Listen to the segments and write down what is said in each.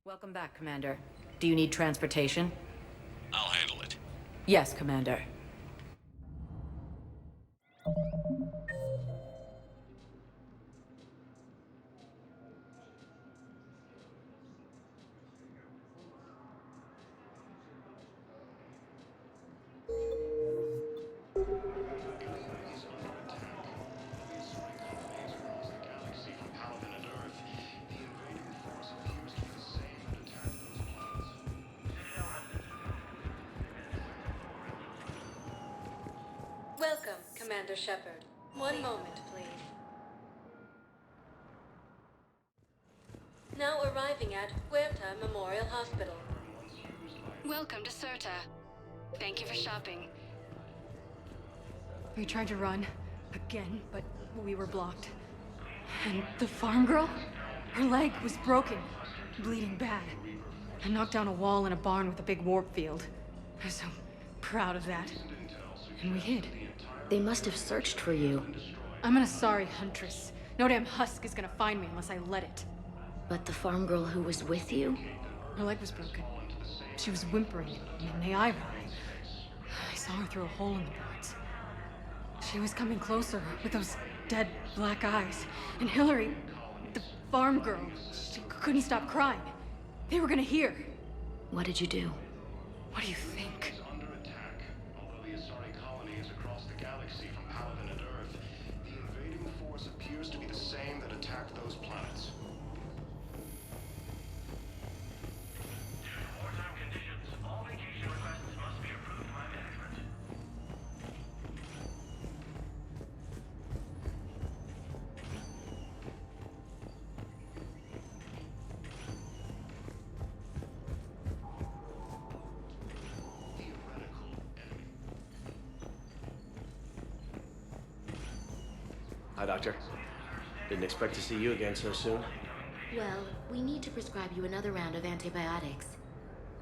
Welcome back, Commander. Do you need transportation? I'll handle it. Yes, Commander. Welcome, Commander Shepard. One moment, please. Now arriving at Huerta Memorial Hospital. Welcome to Certa. Thank you for shopping. We tried to run, again, but we were blocked. And the farm girl? Her leg was broken, bleeding bad. I knocked down a wall in a barn with a big warp field. I was so proud of that. And we hid. They must have searched for you. I'm an Asari huntress. No damn husk is gonna find me unless I let it. But the farm girl who was with you? Her leg was broken. She was whimpering, Menae. I saw her through a hole in the boards. She was coming closer with those dead black eyes. And Hillary, the farm girl, she couldn't stop crying. They were gonna hear. What did you do? What do you think? Under attack. Although the Asari colony is across the galaxy from Paladin and Earth, the invading force appears to be the same that attacked those planets. Due to wartime conditions, all vacation requests must be approved by management. Hi, Doctor. Didn't expect to see you again so soon. Well, we need to prescribe you another round of antibiotics.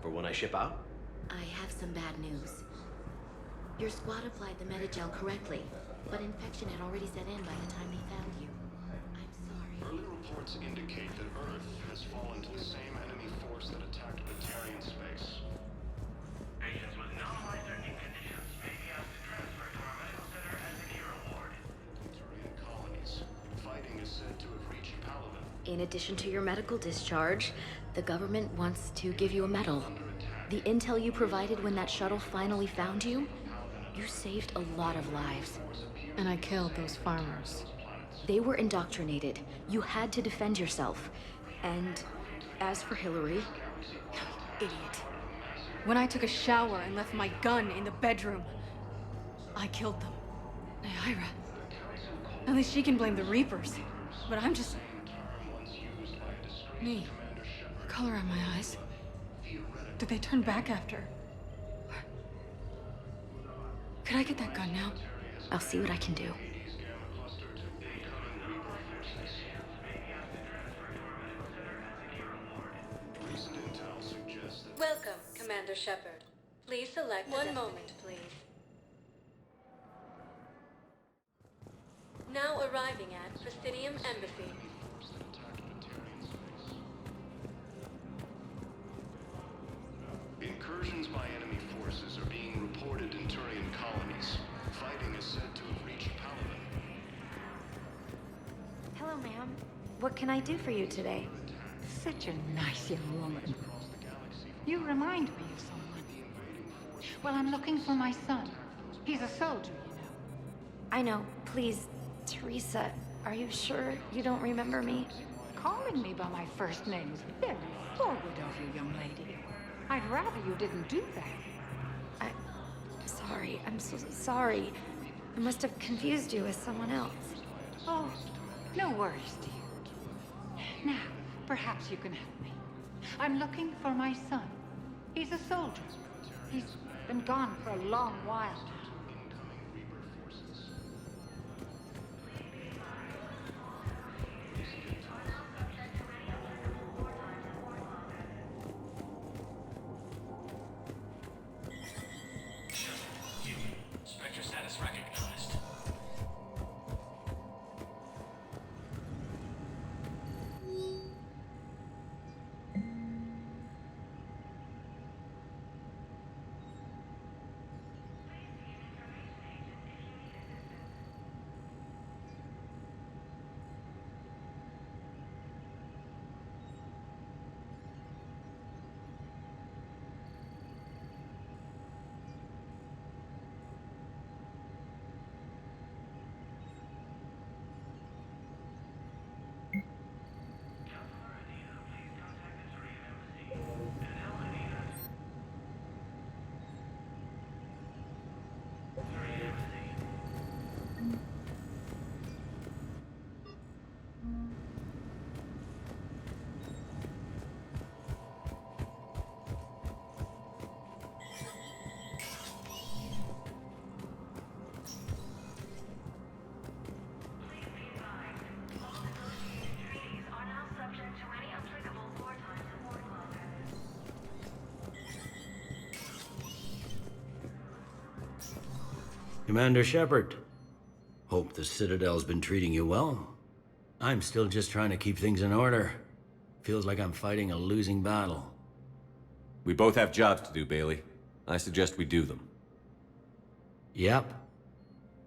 For when I ship out? I have some bad news. Your squad applied the Metagel correctly, but infection had already set in by the time they found you. I'm sorry. Early reports indicate that Earth has fallen to the same enemy force that attacked Batarian space. Patients with non-life-threatening conditions may be asked to transfer to our medical center as a near award. Batarian colonies. Fighting is said to have reached Paladin. In addition to your medical discharge, the government wants to give you a medal. The intel you provided when that shuttle finally found you, you saved a lot of lives. And I killed those farmers. They were indoctrinated. You had to defend yourself. And as for Hillary, Idiot. When I took a shower and left my gun in the bedroom, I killed them. Ira. At least she can blame the Reapers. But I'm just... me. The color on my eyes. Did they turn back after? Could I get that gun now? I'll see what I can do. Welcome, Commander Shepard. Please select one moment, please. Now arriving at Presidium Embassy. Incursions by enemy forces are being reported in Turian colonies. Fighting is said to have reached Paladin. Hello, ma'am. What can I do for you today? Such a nice young woman. You remind me of someone. Well, I'm looking for my son. He's a soldier, you know. I know. Please, Teresa, are you sure you don't remember me? calling me by my first name is very forward of you, young lady. I'd rather you didn't do that. Sorry. I'm so sorry. I must have confused you with someone else. Oh, no worries, dear. Now, perhaps you can help me. I'm looking for my son. He's a soldier. He's been gone for a long while now. Spectre status recognized. Commander Shepard. Hope the Citadel's been treating you well. I'm still just trying to keep things in order. Feels like I'm fighting a losing battle. We both have jobs to do, Bailey. I suggest we do them. Yep.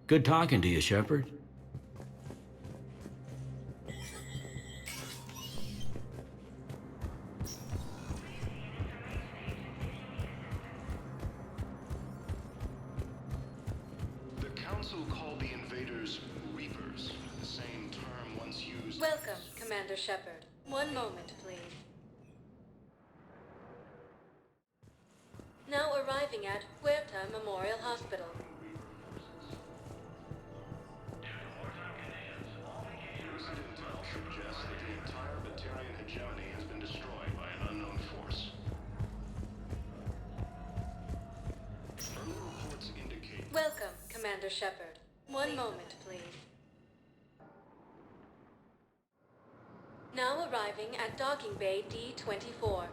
Good talking to you, Shepard. The Council called the invaders Reapers, the same term once used. Welcome, Commander Shepard. One moment, please. Now arriving at Huerta Memorial Hospital. Recent intel suggests that the entire Batarian hegemony has been destroyed by an unknown force. Early reports indicate. Welcome, Commander Shepard. One moment, please. Now arriving at Docking Bay D-24.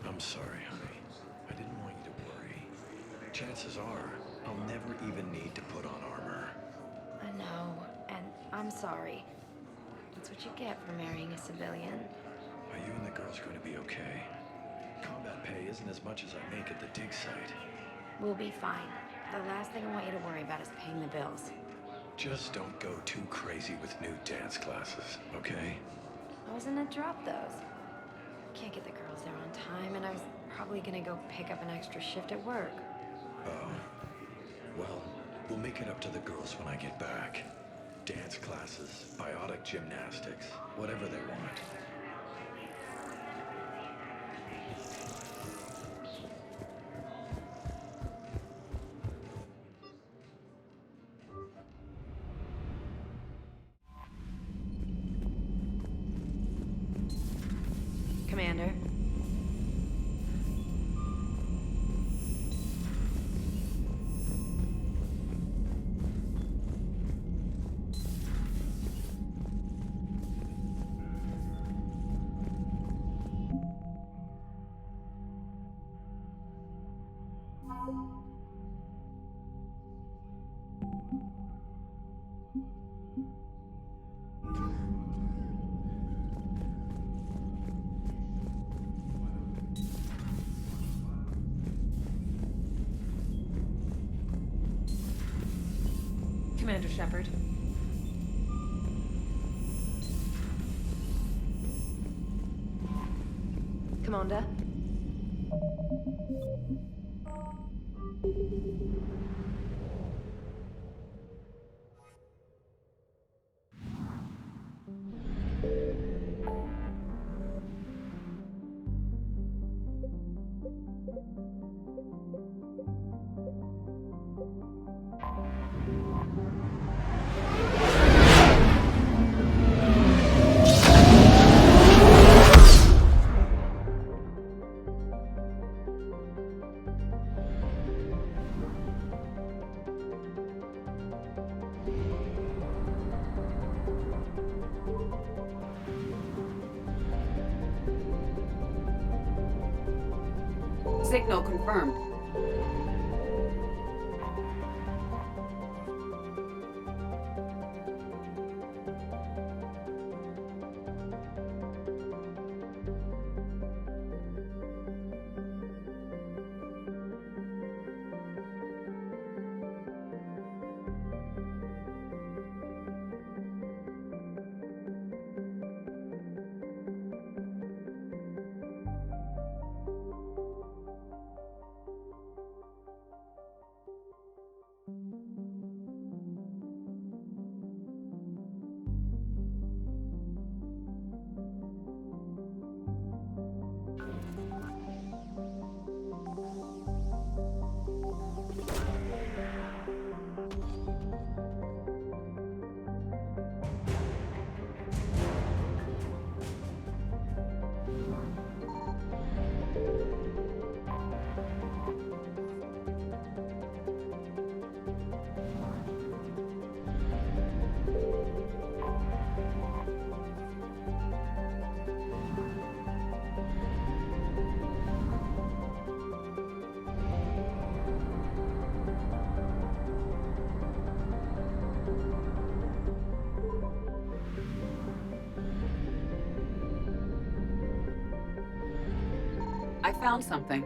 I'm sorry, honey. I didn't want you to worry. Chances are, I'll never even need to put on armor. I know, and I'm sorry. That's what you get for marrying a civilian. Are you and the girls going to be okay? Combat pay isn't as much as I make at the dig site. We'll be fine. The last thing I want you to worry about is paying the bills. Just don't go too crazy with new dance classes, okay? I was gonna drop those. Can't get the girls there on time, and I was probably gonna go pick up an extra shift at work. Oh. Well, we'll make it up to the girls when I get back. Dance classes, biotic gymnastics, whatever they want. Commander. Commander Shepard. Commander? Signal confirmed. I found something.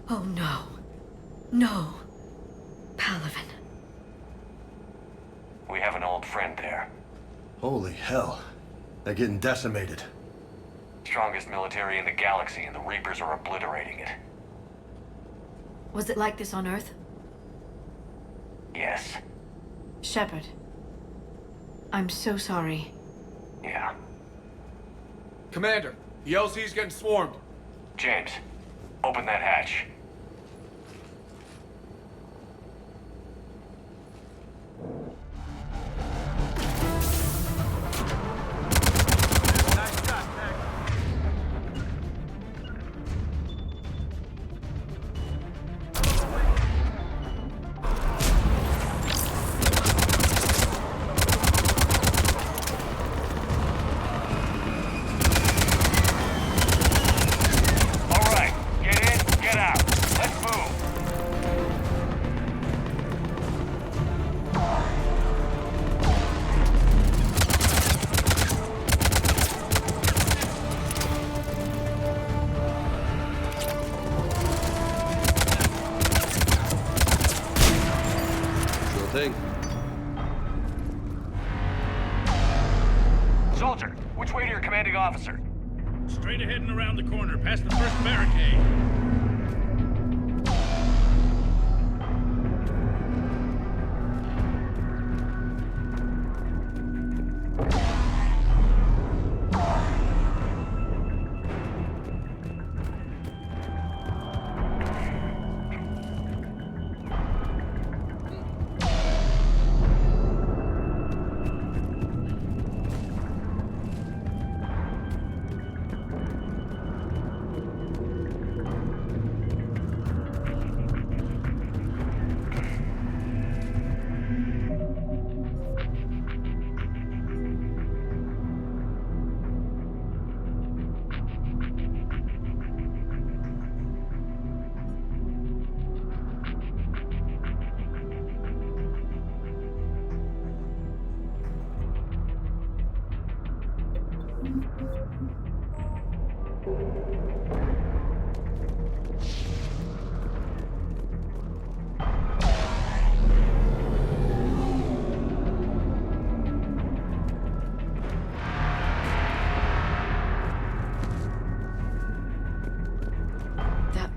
Oh no. No. Palaven. We have an old friend there. Holy hell. They're getting decimated. Strongest military in the galaxy, and the Reapers are obliterating it. Was it like this on Earth? Yes. Shepard. I'm so sorry. Yeah. Commander, the LC's getting swarmed. James, open that hatch. Soldier, which way to your commanding officer? Straight ahead and around the corner, past the first barricade.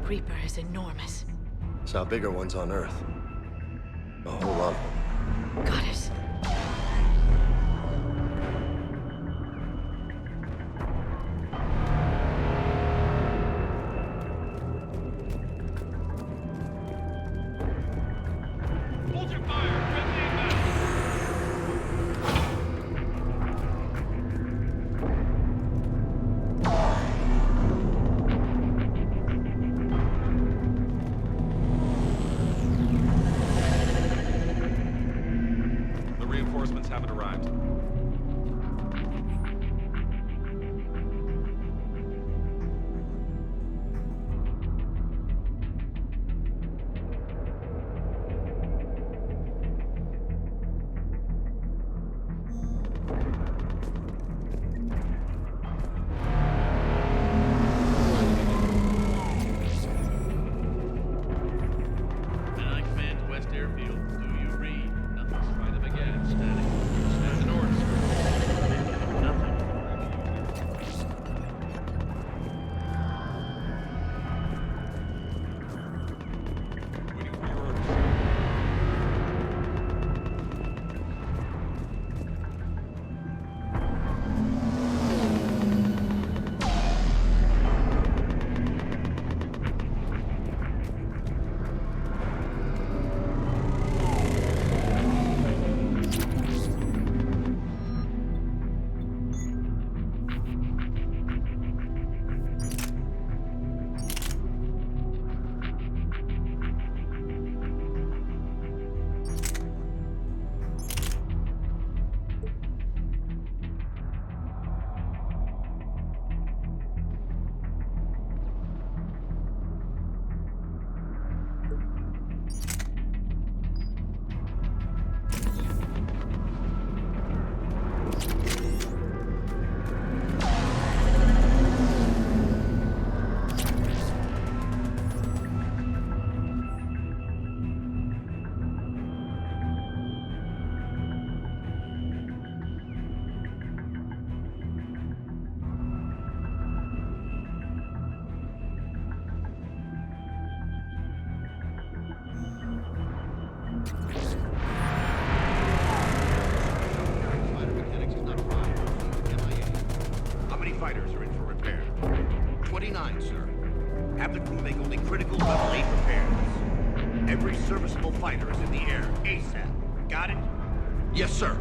Reaper is enormous. Saw bigger ones on Earth. A whole lot of them. Goddess. Have the crew make only critical level 8 repairs. Every serviceable fighter is in the air, ASAP. Got it? Yes, sir.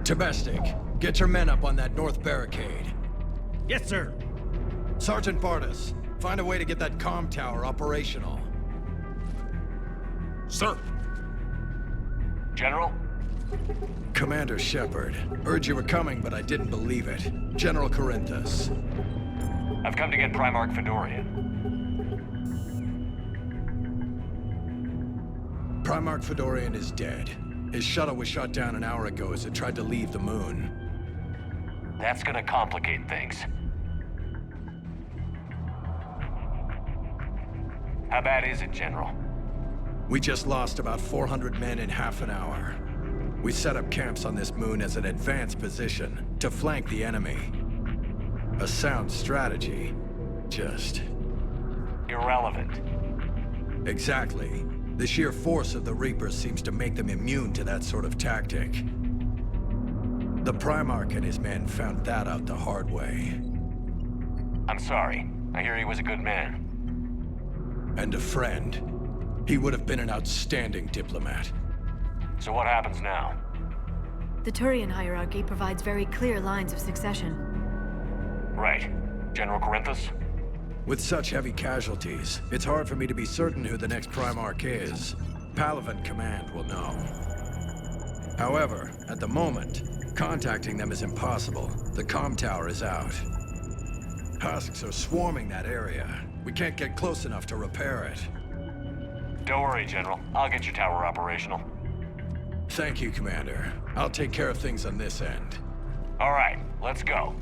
Domestic, get your men up on that north barricade. Yes, sir. Sergeant Bartis, find a way to get that comm tower operational. Sir. General? Commander Shepard. Heard you were coming, but I didn't believe it. General Corinthus. I've come to get Primarch Fedorian. Primarch Fedorian is dead. His shuttle was shot down an hour ago as it tried to leave the moon. That's gonna complicate things. How bad is it, General? We just lost about 400 men in half an hour. We set up camps on this moon as an advanced position to flank the enemy. A sound strategy. Just... irrelevant. Exactly. The sheer force of the Reapers seems to make them immune to that sort of tactic. The Primarch and his men found that out the hard way. I'm sorry. I hear he was a good man. And a friend. He would have been an outstanding diplomat. So what happens now? The Turian hierarchy provides very clear lines of succession. Right. General Corinthus? With such heavy casualties, it's hard for me to be certain who the next Primarch is. Palaven Command will know. However, at the moment, contacting them is impossible. The comm tower is out. Husks are swarming that area. We can't get close enough to repair it. Don't worry, General. I'll get your tower operational. Thank you, Commander. I'll take care of things on this end. All right, let's go.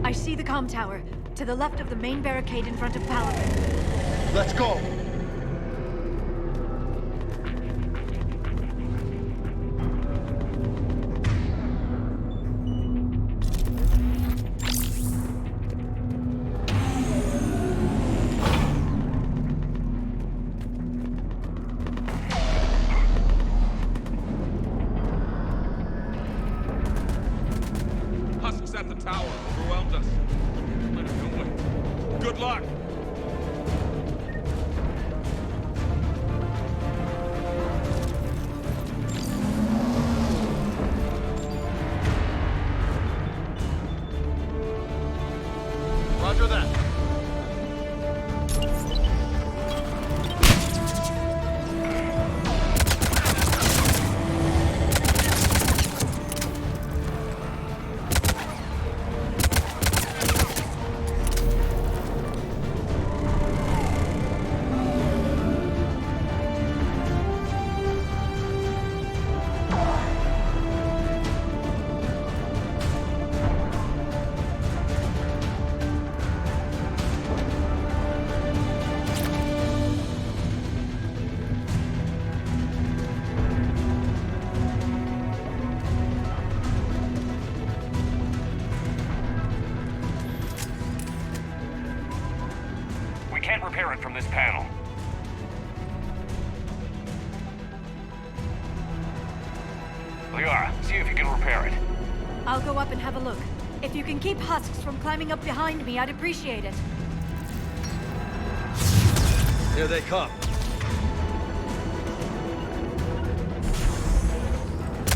I see the comm tower, to the left of the main barricade in front of Palaven. Let's go! Husks at the tower. Overwhelmed us. Let it go away. Good luck. Roger that. Can't repair it from this panel. Liara, see if you can repair it. I'll go up and have a look. If you can keep husks from climbing up behind me, I'd appreciate it. Here they come.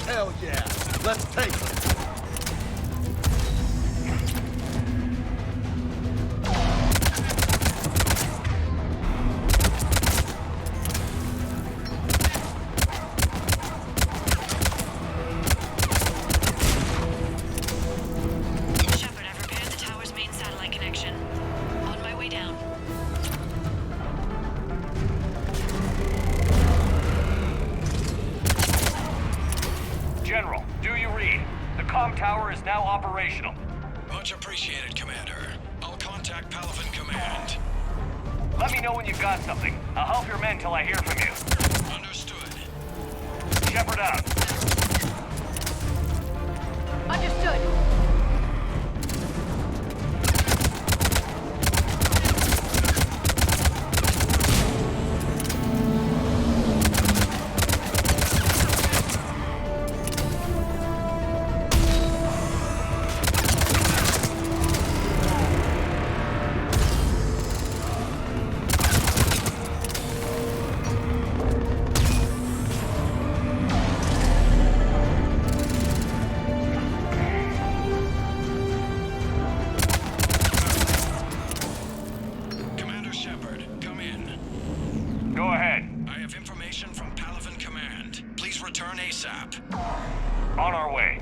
Hell yeah! Let's take them! Shepard, I've repaired the tower's main satellite connection. On my way down. General, do you read? The comm tower is now operational. Much appreciated, Commander. I'll contact Palaven Command. Let me know when you've got something. I'll help your men till I hear from you. Understood. Shepard out. Understood. Commander Shepard, come in. Go ahead. I have information from Palaven Command. Please return ASAP. On our way.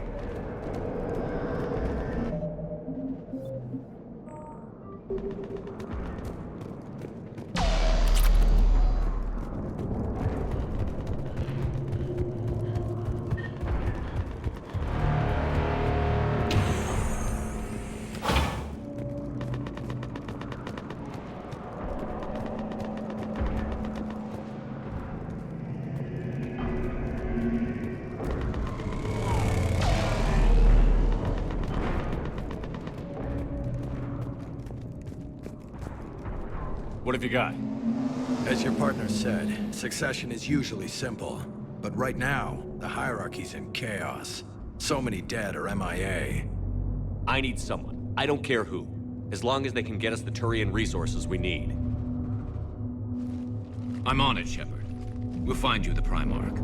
What have you got? As your partner said, succession is usually simple. But right now, the hierarchy's in chaos. So many dead or MIA. I need someone. I don't care who. As long as they can get us the Turian resources we need. I'm on it, Shepard. We'll find you the Primarch.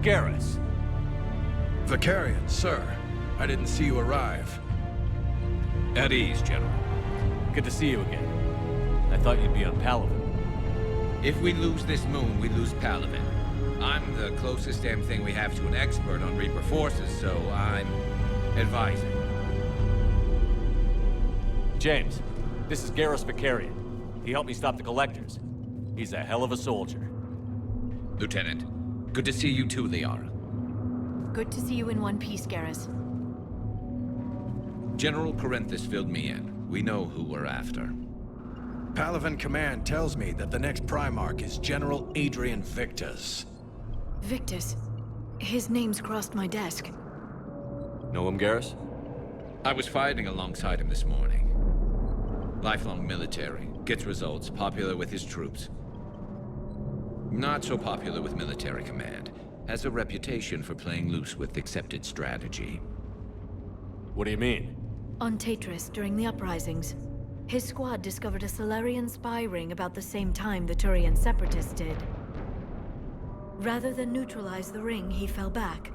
Garrus. Vicarian, sir. I didn't see you arrive. At ease, General. Good to see you again. I thought you'd be on Palaven. If we lose this moon, we lose Palaven. I'm the closest damn thing we have to an expert on Reaper forces, so I'm advising. James, this is Garrus Vicarian. He helped me stop the Collectors. He's a hell of a soldier. Lieutenant, good to see you too, Liara. Good to see you in one piece, Garrus. General Corinthus filled me in. We know who we're after. Palaven Command tells me that the next Primarch is General Adrian Victus. Victus. His name's crossed my desk. Know him, Garrus? I was fighting alongside him this morning. Lifelong military, gets results, popular with his troops. Not so popular with military command. Has a reputation for playing loose with accepted strategy. What do you mean? On Tatris, during the uprisings, his squad discovered a Solarian spy ring about the same time the Turian Separatists did. Rather than neutralize the ring, he fell back.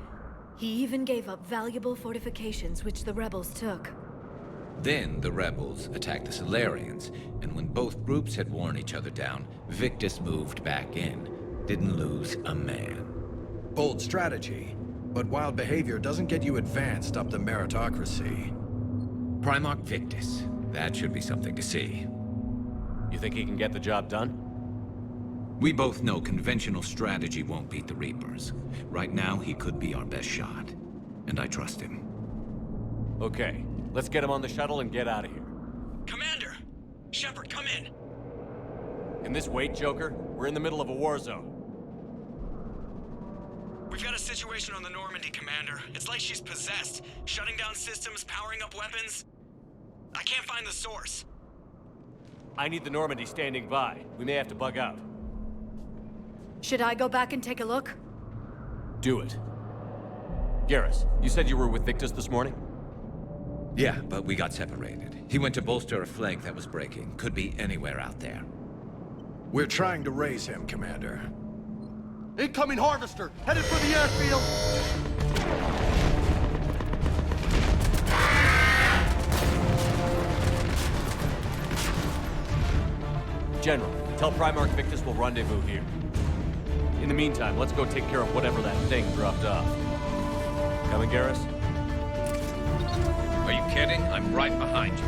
He even gave up valuable fortifications which the rebels took. Then the rebels attacked the Solarians, and when both groups had worn each other down, Victus moved back in. Didn't lose a man. Bold strategy, but wild behavior doesn't get you advanced up the meritocracy. Primarch Victus. That should be something to see. You think he can get the job done? We both know conventional strategy won't beat the Reapers. Right now, he could be our best shot. And I trust him. Okay, let's get him on the shuttle and get out of here. Commander! Shepard, come in! Can this wait, Joker? We're in the middle of a war zone. We've got a situation on the Normandy, Commander. It's like she's possessed. Shutting down systems, powering up weapons. I can't find the source. I need the Normandy standing by. We may have to bug out. Should I go back and take a look? Do it. Garrus, you said you were with Victus this morning? Yeah, but we got separated. He went to bolster a flank that was breaking. Could be anywhere out there. We're trying to raise him, Commander. Incoming Harvester! Headed for the airfield! General, tell Primarch Victus we'll rendezvous here. In the meantime, let's go take care of whatever that thing dropped off. Coming, Garrus? Are you kidding? I'm right behind you.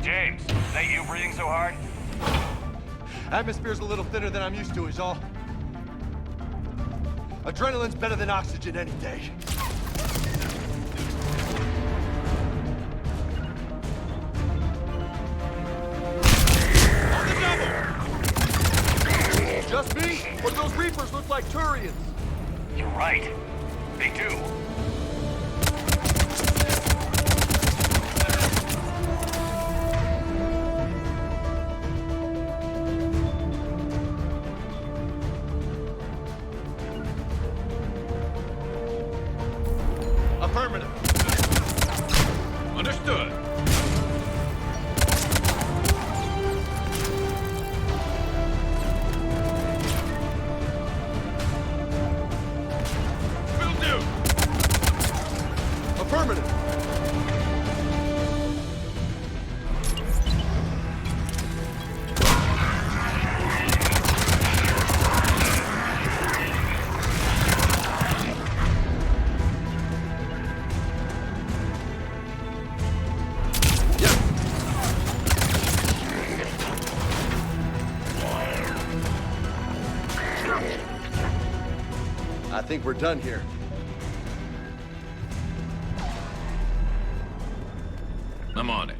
James, is that you breathing so hard? Atmosphere's a little thinner than I'm used to, is all. Adrenaline's better than oxygen any day. On the double! Just me? Or those Reapers look like Turians? You're right. They do. Affirmative. Understood. Will do. Affirmative. I think we're done here. I'm on it.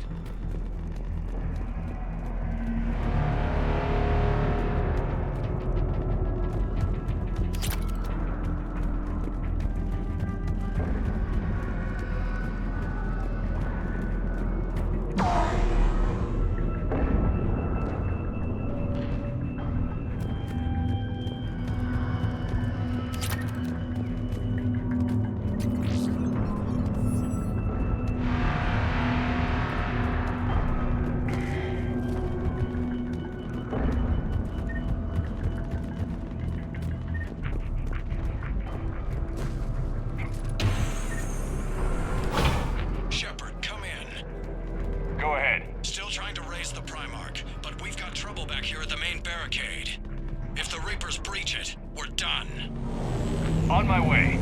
Go ahead. Still trying to raise the Primarch, but we've got trouble back here at the main barricade. If the Reapers breach it, we're done. On my way.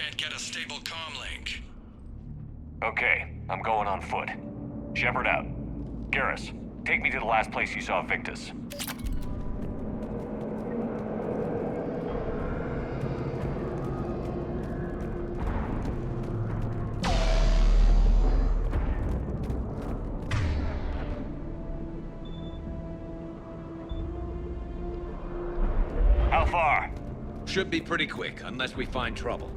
can't get a stable comm link. Okay, I'm going on foot. Shepard out. Garrus, take me to the last place you saw Victus. How far? Should be pretty quick, unless we find trouble.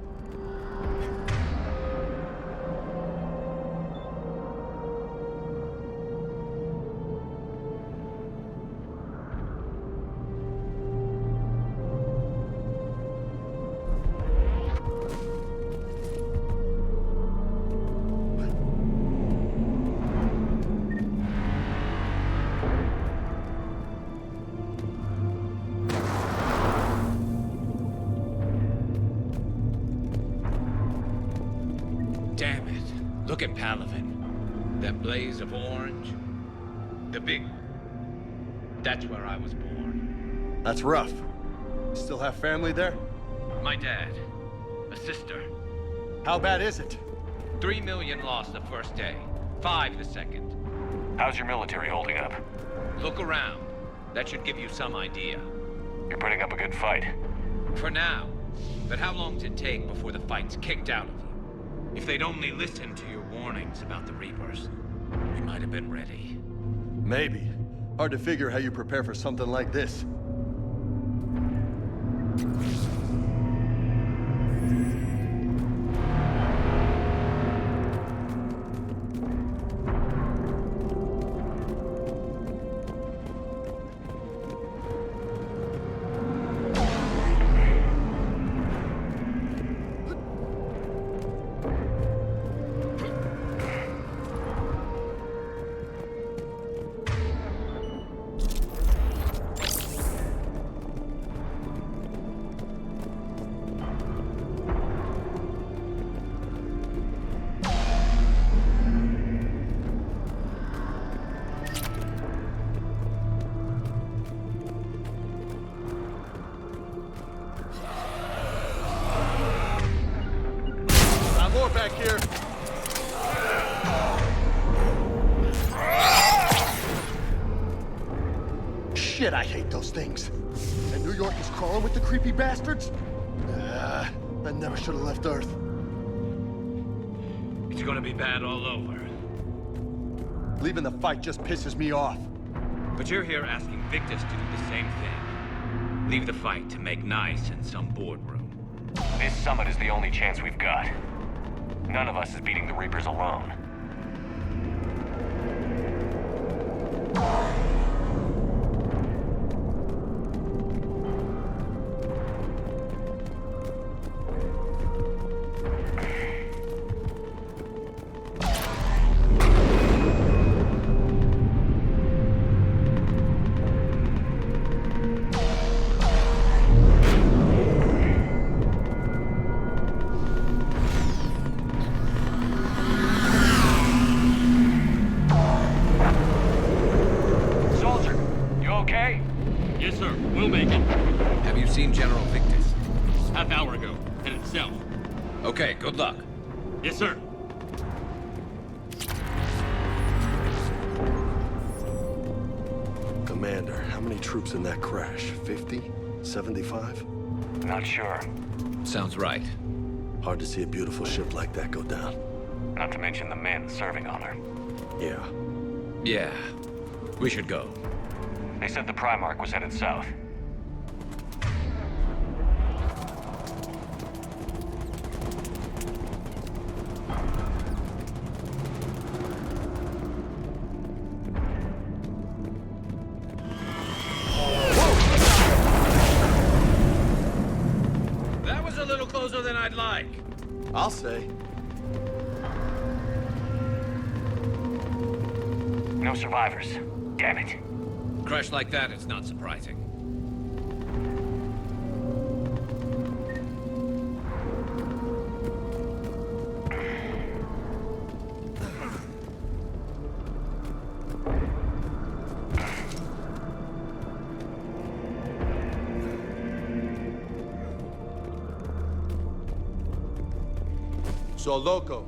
Damn it. Look at Palaven. That blaze of orange. The big... That's where I was born. That's rough. Still have family there? My dad. A sister. How bad is it? 3 million lost the first day. 5 the second. How's your military holding up? Look around. That should give you some idea. You're putting up a good fight. For now. But how long does it take before the fight's kicked out of you? If they'd only listened to your warnings about the Reapers, we might have been ready. Maybe. Hard to figure how you prepare for something like this. Back here. Shit, I hate those things. And New York is crawling with the creepy bastards? I never should have left Earth. It's gonna be bad all over. Leaving the fight just pisses me off. But you're here asking Victus to do the same thing. Leave the fight to make nice in some boardroom. This summit is the only chance we've got. None of us is beating the Reapers alone. Okay, good luck. Yes, sir. Commander, how many troops in that crash? 50? 75? Not sure. Sounds right. Hard to see a beautiful ship like that go down. Not to mention the men serving on her. Yeah. Yeah. We should go. They said the Primarch was headed south. Closer than I'd like. I'll say. No survivors. Damn it. Crash like that, it's not surprising. So, Loco,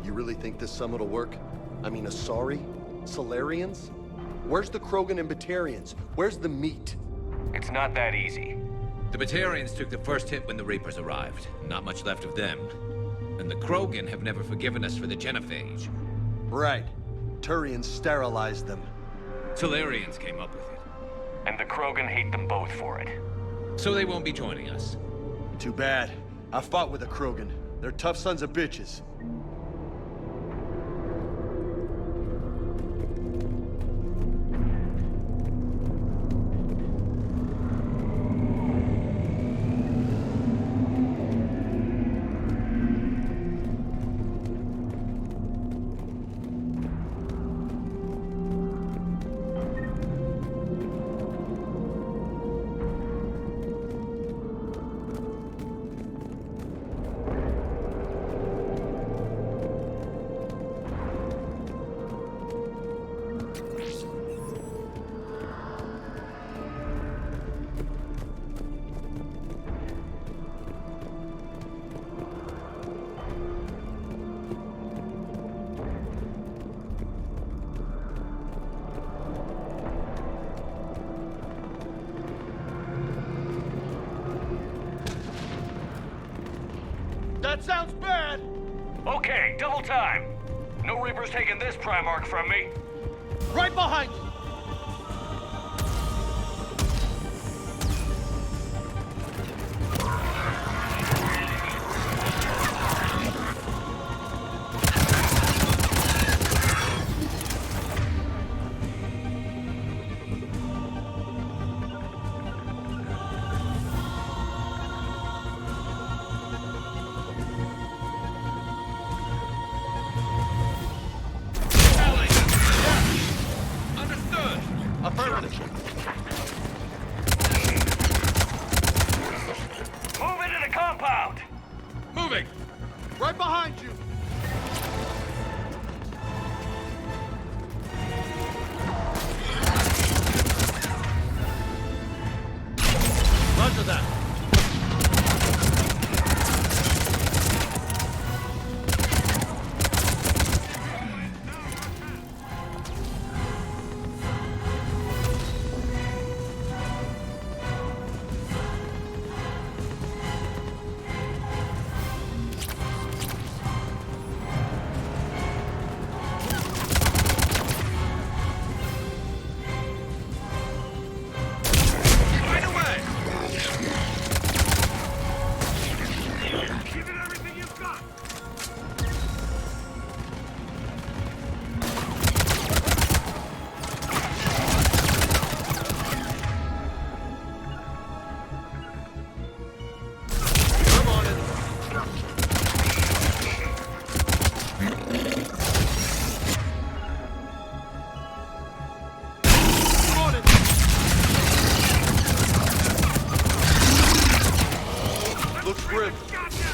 you really think this summit will work? I mean, Asari? Solarians? Where's the Krogan and Batarians? Where's the meat? It's not that easy. The Batarians took the first hit when the Reapers arrived. Not much left of them. And the Krogan have never forgiven us for the genophage. Right. Turians sterilized them. Solarians came up with it. And the Krogan hate them both for it. So they won't be joining us. Too bad. I fought with a Krogan. They're tough sons of bitches. That sounds bad! Okay, double time. No Reaper's taking this Primarch from me. Right behind you! Move into the compound! Moving! Right behind you! Roger that.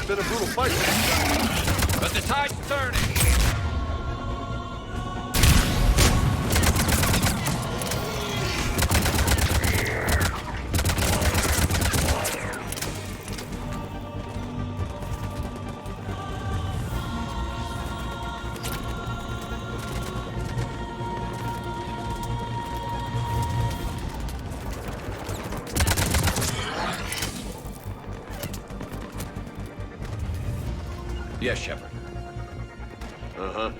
Been a brutal fight. But the tide's turning. Yes, Shepard. Uh-huh.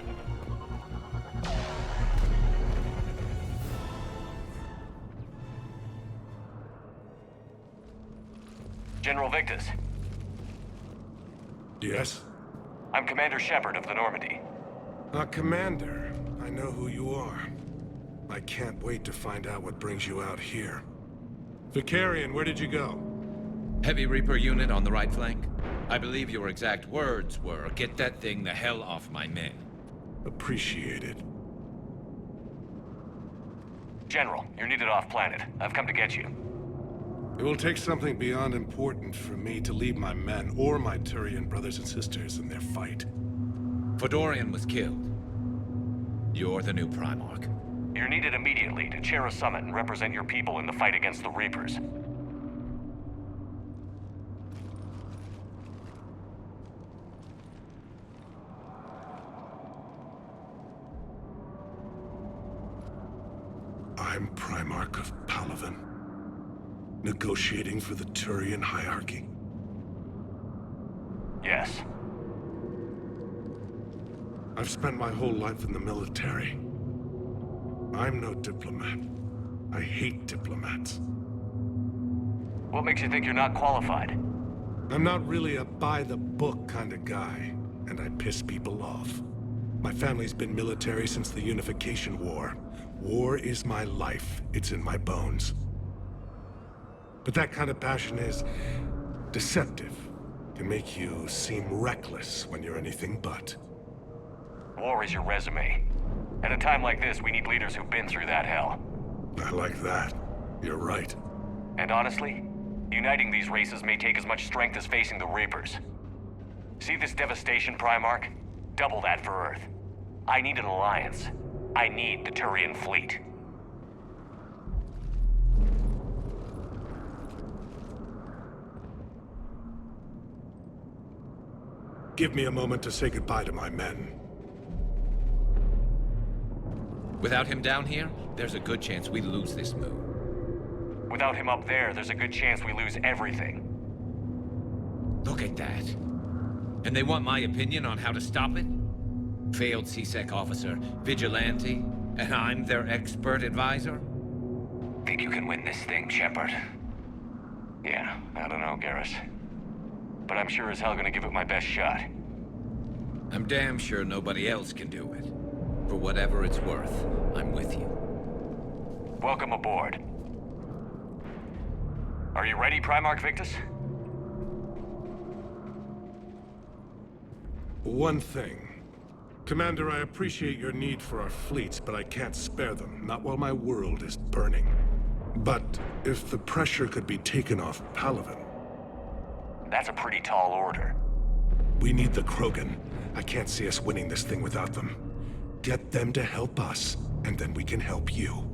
General Victus. Yes? I'm Commander Shepard of the Normandy. Commander. I know who you are. I can't wait to find out what brings you out here. Vicarian, where did you go? Heavy Reaper unit on the right flank. I believe your exact words were, "Get that thing the hell off my men." Appreciated. General, you're needed off-planet. I've come to get you. It will take something beyond important for me to leave my men or my Turian brothers and sisters in their fight. Fodorian was killed. You're the new Primarch. You're needed immediately to chair a summit and represent your people in the fight against the Reapers. I'm Primarch of Palaven, negotiating for the Turian hierarchy? Yes. I've spent my whole life in the military. I'm no diplomat. I hate diplomats. What makes you think you're not qualified? I'm not really a by-the-book kind of guy, and I piss people off. My family's been military since the Unification War. War is my life. It's in my bones. But that kind of passion is deceptive. Can make you seem reckless when you're anything but. War is your resume. At a time like this, we need leaders who've been through that hell. I like that. You're right. And honestly, uniting these races may take as much strength as facing the Reapers. See this devastation, Primarch? Double that for Earth. I need an alliance. I need the Turian fleet. Give me a moment to say goodbye to my men. Without him down here, there's a good chance we lose this move. Without him up there's a good chance we lose everything. Look at that. And they want my opinion on how to stop it? Failed CSEC officer, vigilante, and I'm their expert advisor? Think you can win this thing, Shepard? Yeah, I don't know, Garrus. But I'm sure as hell gonna give it my best shot. I'm damn sure nobody else can do it. For whatever it's worth, I'm with you. Welcome aboard. Are you ready, Primarch Victus? One thing. Commander, I appreciate your need for our fleets, but I can't spare them. Not while my world is burning. But if the pressure could be taken off Palaven... That's a pretty tall order. We need the Krogan. I can't see us winning this thing without them. Get them to help us, and then we can help you.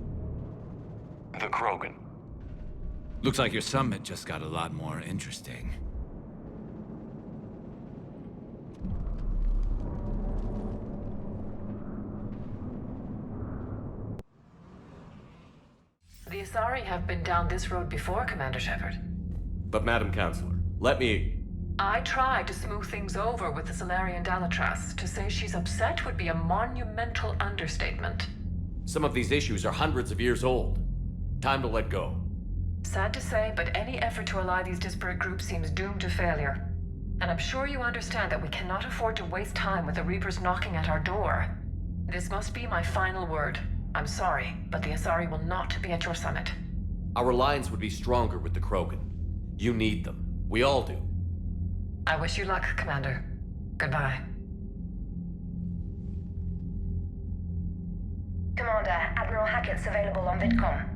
The Krogan. Looks like your summit just got a lot more interesting. The Asari have been down this road before, Commander Shepard. But Madam Counselor, let me... I tried to smooth things over with the Solarian Dalatras. To say she's upset would be a monumental understatement. Some of these issues are hundreds of years old. Time to let go. Sad to say, but any effort to ally these disparate groups seems doomed to failure. And I'm sure you understand that we cannot afford to waste time with the Reapers knocking at our door. This must be my final word. I'm sorry, but the Asari will not be at your summit. Our alliance would be stronger with the Krogan. You need them. We all do. I wish you luck, Commander. Goodbye. Commander, Admiral Hackett's available on VidCom.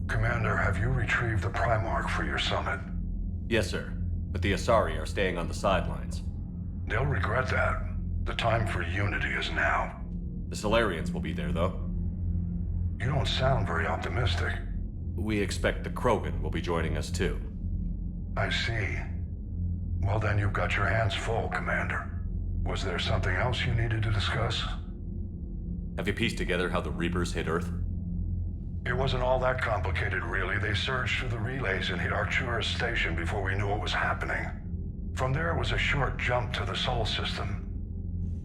Commander, have you retrieved the Primarch for your summit? Yes, sir. But the Asari are staying on the sidelines. They'll regret that. The time for unity is now. The Solarians will be there, though. You don't sound very optimistic. We expect the Krogan will be joining us, too. I see. Well, then you've got your hands full, Commander. Was there something else you needed to discuss? Have you pieced together how the Reapers hit Earth? It wasn't all that complicated, really. They surged through the relays and hit Arcturus Station before we knew what was happening. From there, it was a short jump to the Sol system.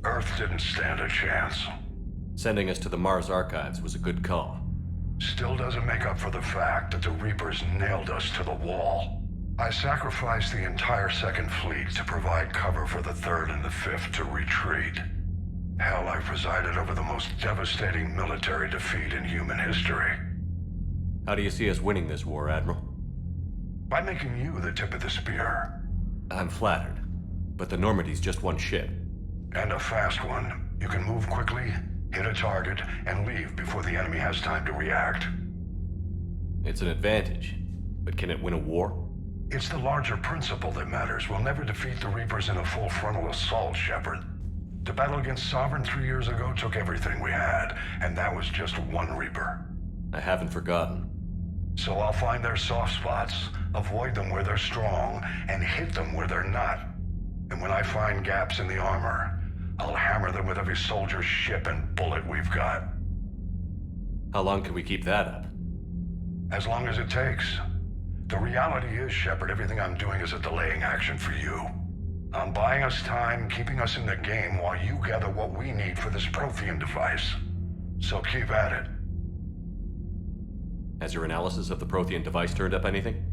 Earth didn't stand a chance. Sending us to the Mars Archives was a good call. Still doesn't make up for the fact that the Reapers nailed us to the wall. I sacrificed the entire Second Fleet to provide cover for the Third and the Fifth to retreat. Hell, I presided over the most devastating military defeat in human history. How do you see us winning this war, Admiral? By making you the tip of the spear. I'm flattered, but the Normandy's just one ship. And a fast one. You can move quickly, hit a target, and leave before the enemy has time to react. It's an advantage, but can it win a war? It's the larger principle that matters. We'll never defeat the Reapers in a full frontal assault, Shepard. To battle against Sovereign 3 years ago took everything we had, and that was just one Reaper. I haven't forgotten. So I'll find their soft spots, avoid them where they're strong, and hit them where they're not. And when I find gaps in the armor, I'll hammer them with every soldier, ship, and bullet we've got. How long can we keep that up? As long as it takes. The reality is, Shepard, everything I'm doing is a delaying action for you. I'm buying us time, keeping us in the game while you gather what we need for this Prothean device. So keep at it. Has your analysis of the Prothean device turned up anything?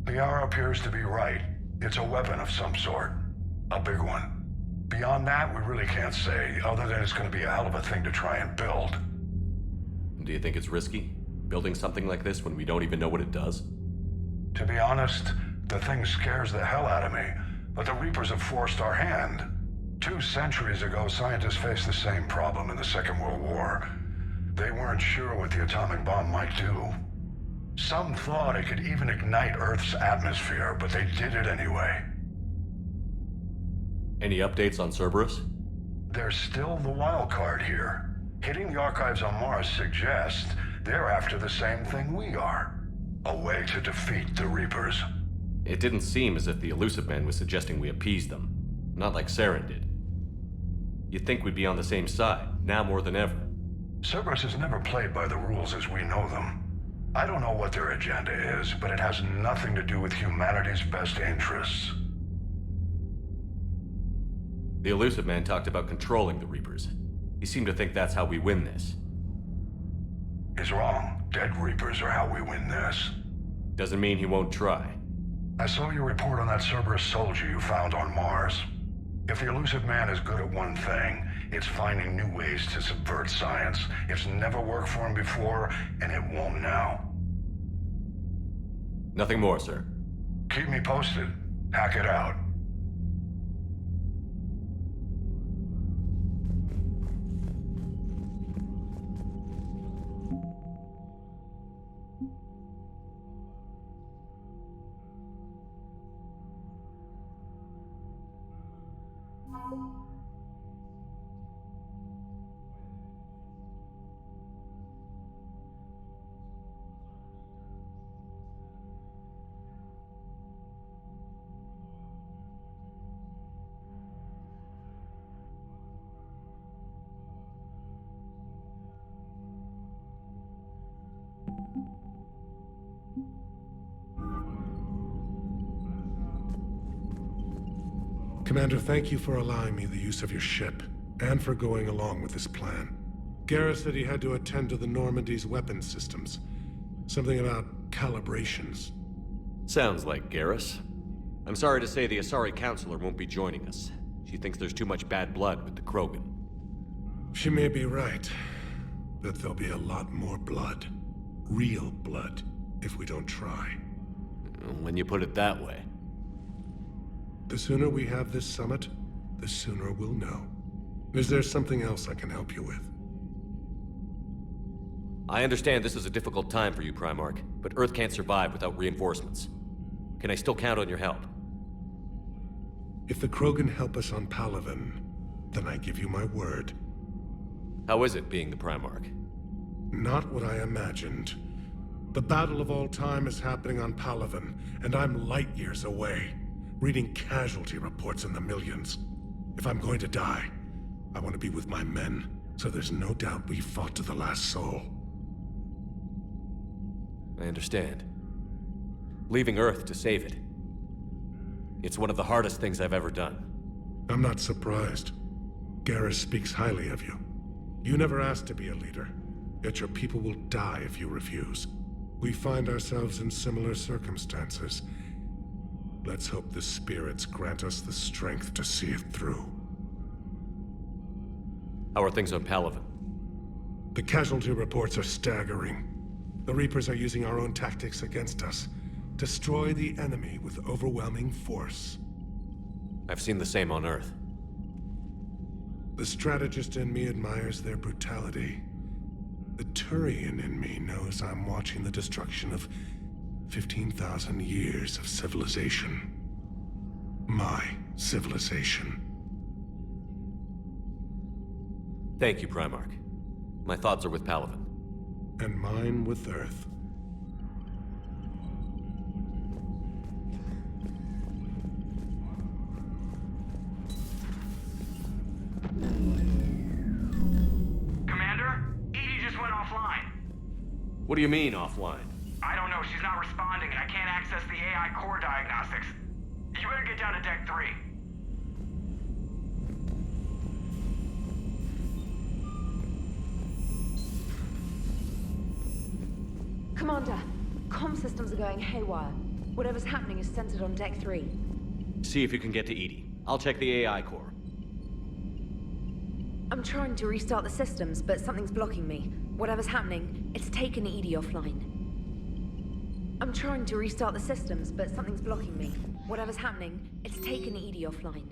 The hour appears to be right. It's a weapon of some sort. A big one. Beyond that, we really can't say, other than it's going to be a hell of a thing to try and build. Do you think it's risky, building something like this when we don't even know what it does? To be honest, the thing scares the hell out of me, but the Reapers have forced our hand. 2 centuries ago, scientists faced the same problem in the Second World War. They weren't sure what the atomic bomb might do. Some thought it could even ignite Earth's atmosphere, but they did it anyway. Any updates on Cerberus? They're still the wild card here. Hitting the archives on Mars suggests they're after the same thing we are. A way to defeat the Reapers. It didn't seem as if the Illusive Man was suggesting we appease them. Not like Saren did. You'd think we'd be on the same side, now more than ever. Cerberus has never played by the rules as we know them. I don't know what their agenda is, but it has nothing to do with humanity's best interests. The Illusive Man talked about controlling the Reapers. He seemed to think that's how we win this. He's wrong. Dead Reapers are how we win this. Doesn't mean he won't try. I saw your report on that Cerberus soldier you found on Mars. If the Illusive Man is good at one thing, it's finding new ways to subvert science. It's never worked for him before, and it won't now. Nothing more, sir. Keep me posted. Hack it out. Commander, thank you for allowing me the use of your ship, and for going along with this plan. Garrus said he had to attend to the Normandy's weapons systems. Something about calibrations. Sounds like Garrus. I'm sorry to say the Asari Counselor won't be joining us. She thinks there's too much bad blood with the Krogan. She may be right, but there'll be a lot more blood. Real blood, if we don't try. When you put it that way. The sooner we have this summit, the sooner we'll know. Is there something else I can help you with? I understand this is a difficult time for you, Primarch, but Earth can't survive without reinforcements. Can I still count on your help? If the Krogan help us on Palaven, then I give you my word. How is it being the Primarch? Not what I imagined. The battle of all time is happening on Palaven, and I'm light years away, reading casualty reports in the millions. If I'm going to die, I want to be with my men, so there's no doubt we fought to the last soul. I understand. Leaving Earth to save it. It's one of the hardest things I've ever done. I'm not surprised. Garrus speaks highly of you. You never asked to be a leader, yet your people will die if you refuse. We find ourselves in similar circumstances. Let's hope the spirits grant us the strength to see it through. How are things on Palaven? The casualty reports are staggering. The Reapers are using our own tactics against us. Destroy the enemy with overwhelming force. I've seen the same on Earth. The strategist in me admires their brutality. The Turian in me knows I'm watching the destruction of 15,000 years of civilization. My civilization. Thank you, Primarch. My thoughts are with Paladin. And mine with Earth. Commander? Edie just went offline. What do you mean, offline? I don't know, she's not responding and I can't access the AI core diagnostics. You better get down to Deck 3. Commander, comm systems are going haywire. Whatever's happening is centered on Deck 3. See if you can get to Edie. I'll check the AI core. I'm trying to restart the systems, but something's blocking me. Whatever's happening, it's taken Edie offline. I'm trying to restart the systems, but something's blocking me. Whatever's happening, it's taken Edie offline.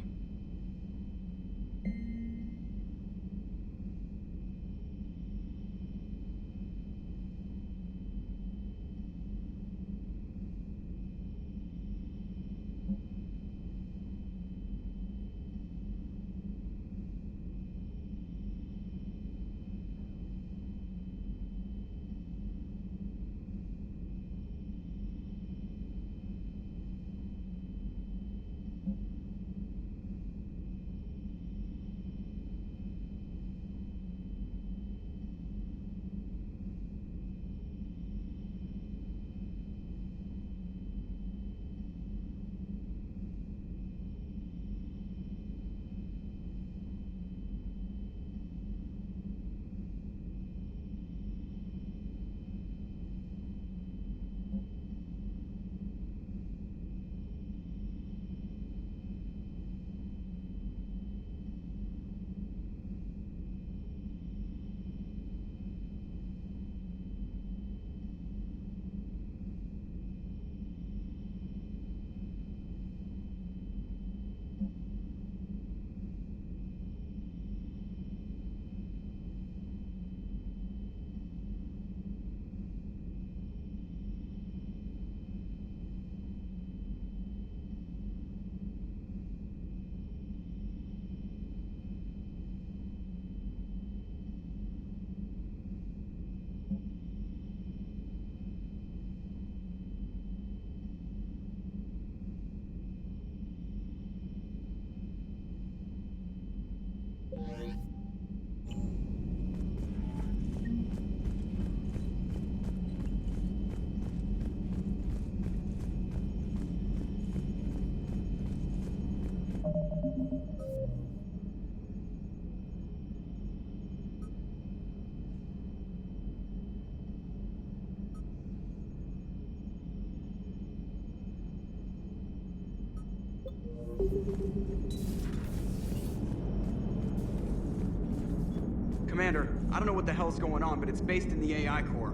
Commander, I don't know what the hell's going on, but it's based in the AI core.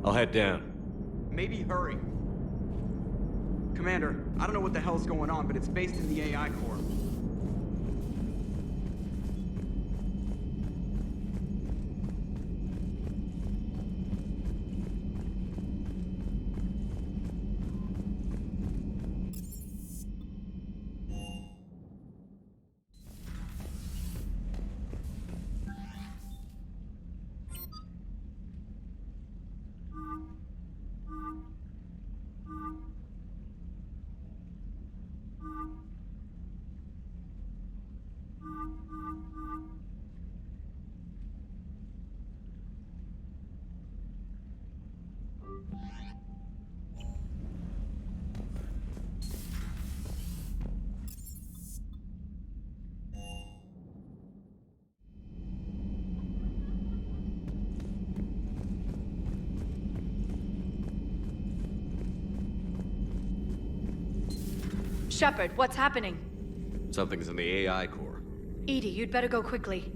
I'll head down. Maybe hurry. Commander, I don't know what the hell's going on, but it's based in the AI core. Shepard, what's happening? Something's in the AI core. Edie, you'd better go quickly.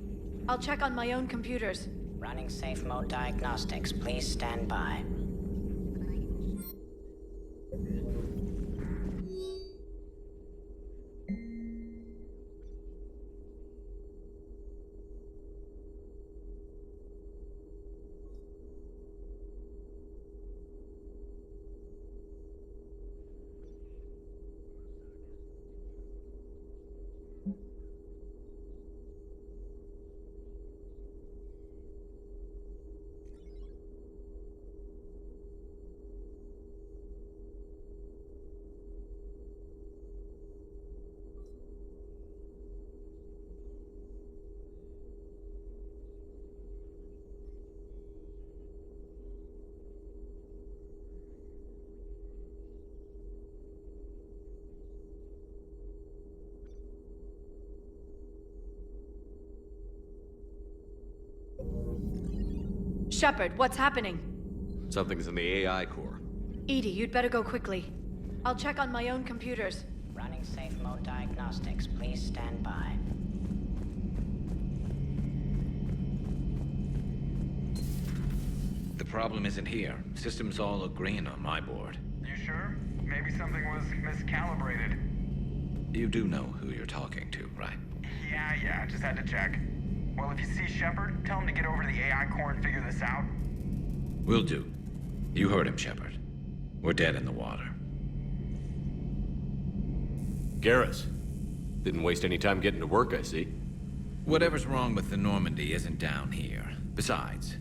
I'll check on my own computers. Running safe mode diagnostics. Please stand by. Shepard, what's happening? Something's in the AI core. Edie, you'd better go quickly. I'll check on my own computers. Running safe mode diagnostics. Please stand by. The problem isn't here. Systems all look green on my board. You sure? Maybe something was miscalibrated. You do know who you're talking to, right? Yeah, just had to check. Well, if you see Shepard, tell him to get over to the AI core and figure this out. Will do. You heard him, Shepard. We're dead in the water. Garrus. Didn't waste any time getting to work, I see. Whatever's wrong with the Normandy isn't down here. Besides,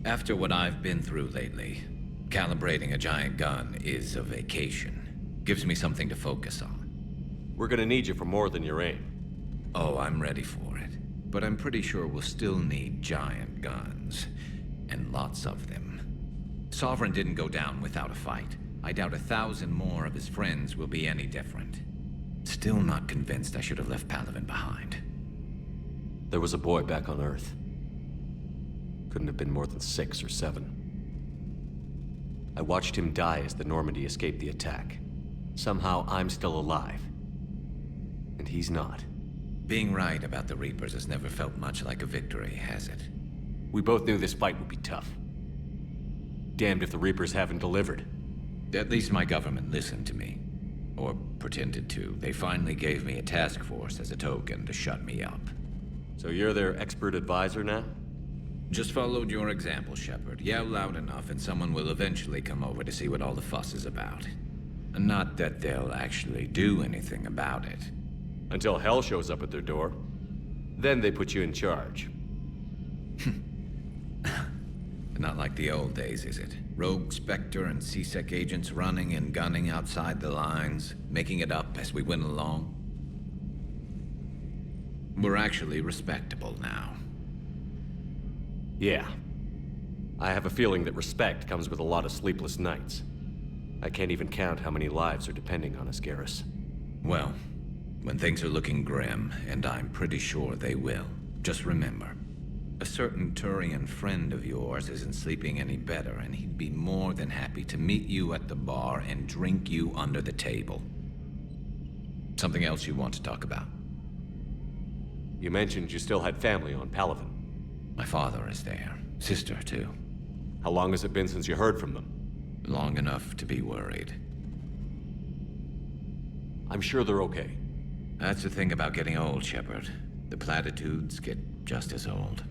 after what I've been through lately, calibrating a giant gun is a vacation. Gives me something to focus on. We're gonna need you for more than your aim. Oh, I'm ready for it. But I'm pretty sure we'll still need giant guns. And lots of them. Sovereign didn't go down without a fight. I doubt 1,000 more of his friends will be any different. Still not convinced I should have left Palaven behind. There was a boy back on Earth. Couldn't have been more than 6 or 7. I watched him die as the Normandy escaped the attack. Somehow I'm still alive. And he's not. Being right about the Reapers has never felt much like a victory, has it? We both knew this fight would be tough. Damned if the Reapers haven't delivered. At least my government listened to me. Or pretended to. They finally gave me a task force as a token to shut me up. So you're their expert advisor now? Just followed your example, Shepard. Yell loud enough and someone will eventually come over to see what all the fuss is about. Not that they'll actually do anything about it. Until hell shows up at their door. Then they put you in charge. Not like the old days, is it? Rogue Spectre and C-Sec agents running and gunning outside the lines, making it up as we went along. We're actually respectable now. Yeah. I have a feeling that respect comes with a lot of sleepless nights. I can't even count how many lives are depending on us, Garrus. Well, when things are looking grim, and I'm pretty sure they will, just remember, a certain Turian friend of yours isn't sleeping any better, and he'd be more than happy to meet you at the bar and drink you under the table. Something else you want to talk about? You mentioned you still had family on Palaven. My father is there. Sister, too. How long has it been since you heard from them? Long enough to be worried. I'm sure they're okay. That's the thing about getting old, Shepard. The platitudes get just as old.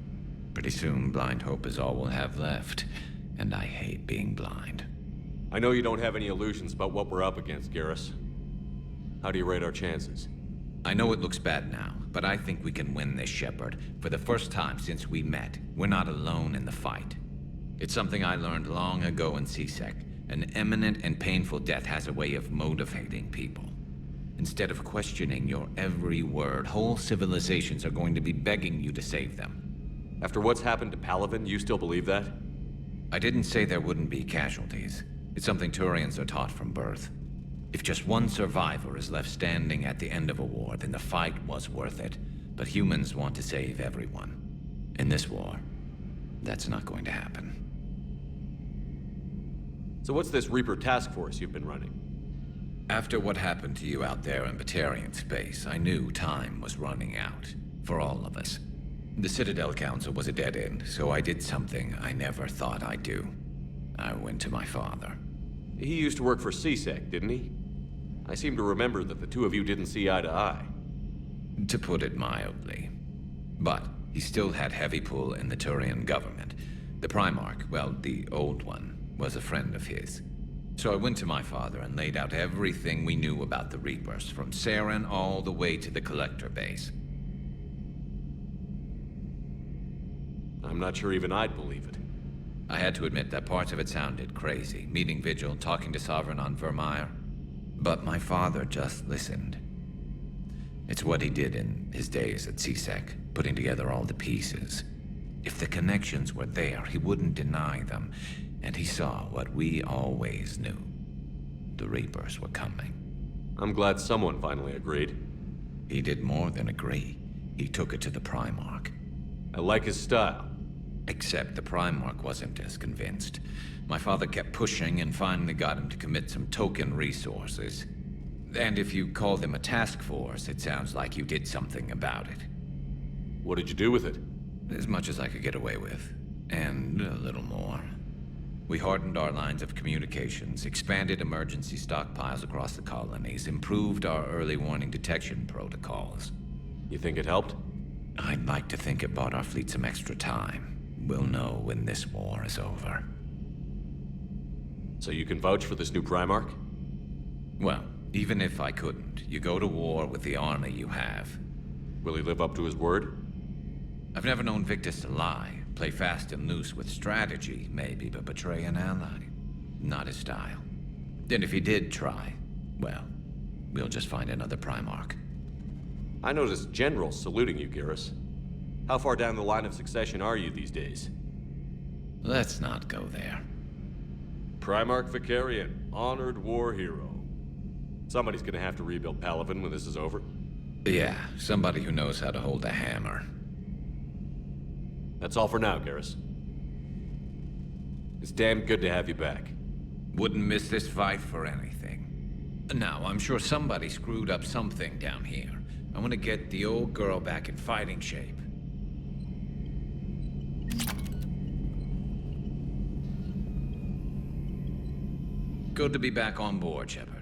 Pretty soon, blind hope is all we'll have left. And I hate being blind. I know you don't have any illusions about what we're up against, Garrus. How do you rate our chances? I know it looks bad now, but I think we can win this, Shepard. For the first time since we met, we're not alone in the fight. It's something I learned long ago in C-Sec. An imminent and painful death has a way of motivating people. Instead of questioning your every word, whole civilizations are going to be begging you to save them. After what's happened to Palaven, you still believe that? I didn't say there wouldn't be casualties. It's something Turians are taught from birth. If just one survivor is left standing at the end of a war, then the fight was worth it. But humans want to save everyone. In this war, that's not going to happen. So what's this Reaper task force you've been running? After what happened to you out there in Batarian space, I knew time was running out. For all of us. The Citadel Council was a dead end, so I did something I never thought I'd do. I went to my father. He used to work for C-Sec, didn't he? I seem to remember that the two of you didn't see eye to eye. To put it mildly. But he still had heavy pull in the Turian government. The Primarch, well, the old one, was a friend of his. So I went to my father and laid out everything we knew about the Reapers, from Saren all the way to the Collector base. I'm not sure even I'd believe it. I had to admit that parts of it sounded crazy, meeting Vigil, talking to Sovereign on Vermeer. But my father just listened. It's what he did in his days at C-Sec, putting together all the pieces. If the connections were there, he wouldn't deny them, and he saw what we always knew. The Reapers were coming. I'm glad someone finally agreed. He did more than agree. He took it to the Primarch. I like his style. Except the Primarch wasn't as convinced. My father kept pushing and finally got him to commit some token resources. And if you call them a task force, it sounds like you did something about it. What did you do with it? As much as I could get away with. And a little more. We hardened our lines of communications, expanded emergency stockpiles across the colonies, improved our early warning detection protocols. You think it helped? I'd like to think it bought our fleet some extra time. We'll know when this war is over. So you can vouch for this new Primarch? Well, even if I couldn't, you go to war with the army you have. Will he live up to his word? I've never known Victus to lie. Play fast and loose with strategy, maybe, but betray an ally. Not his style. And if he did try, well, we'll just find another Primarch. I noticed generals saluting you, Garrus. How far down the line of succession are you these days? Let's not go there. Primarch Vicarian, honored war hero. Somebody's gonna have to rebuild Palaven when this is over. Yeah, somebody who knows how to hold a hammer. That's all for now, Garrus. It's damn good to have you back. Wouldn't miss this fight for anything. Now, I'm sure somebody screwed up something down here. I want to get the old girl back in fighting shape. Good to be back on board, Shepard.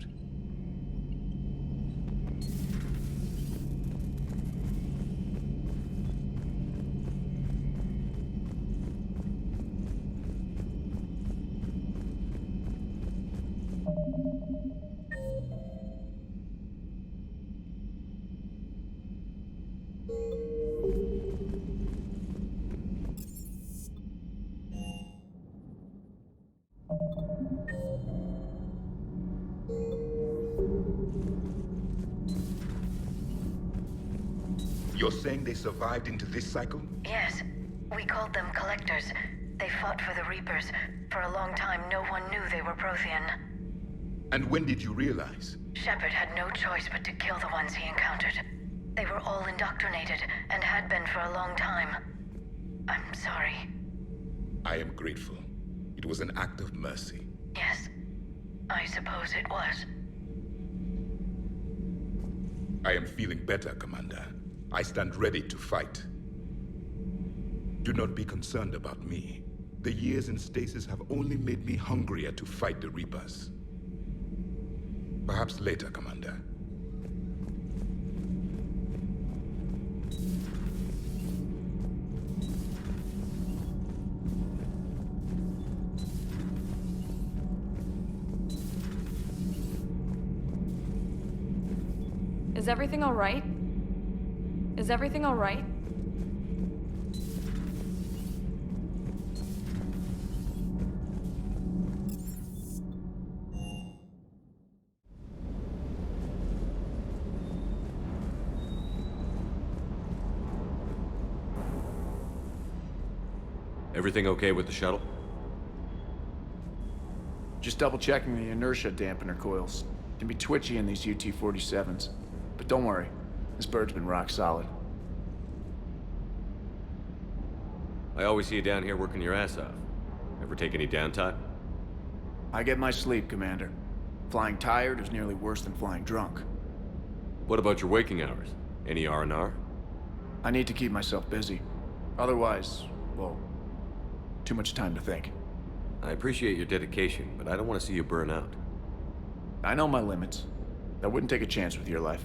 You're saying they survived into this cycle? Yes. We called them Collectors. They fought for the Reapers. For a long time, no one knew they were Prothean. And when did you realize? Shepard had no choice but to kill the ones he encountered. They were all indoctrinated, and had been for a long time. I'm sorry. I am grateful. It was an act of mercy. Yes. I suppose it was. I am feeling better, Commander. I stand ready to fight. Do not be concerned about me. The years in stasis have only made me hungrier to fight the Reapers. Perhaps later, Commander. Is everything all right? Is everything all right? Everything okay with the shuttle? Just double checking the inertia dampener coils. Can be twitchy in these UT-47s. But don't worry, this bird's been rock solid. I always see you down here working your ass off. Ever take any downtime? I get my sleep, Commander. Flying tired is nearly worse than flying drunk. What about your waking hours? Any R&R? I need to keep myself busy. Otherwise, well, too much time to think. I appreciate your dedication, but I don't want to see you burn out. I know my limits. I wouldn't take a chance with your life.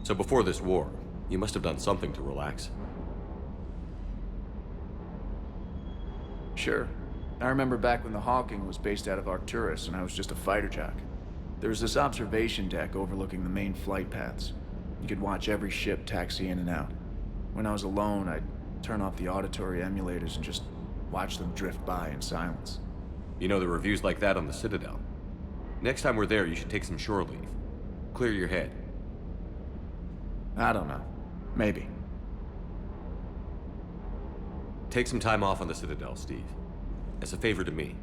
So before this war, you must have done something to relax. Sure. I remember back when the Hawking was based out of Arcturus and I was just a fighter jock. There was this observation deck overlooking the main flight paths. You could watch every ship taxi in and out. When I was alone, I'd turn off the auditory emulators and just watch them drift by in silence. You know, there are reviews like that on the Citadel. Next time we're there, you should take some shore leave. Clear your head. I don't know. Maybe. Take some time off on the Citadel, Steve. As a favor to me.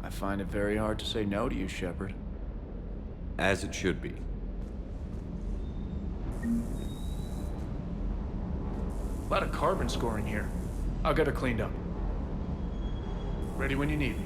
I find it very hard to say no to you, Shepard. As it should be. A lot of carbon scoring here. I'll get her cleaned up. Ready when you need me.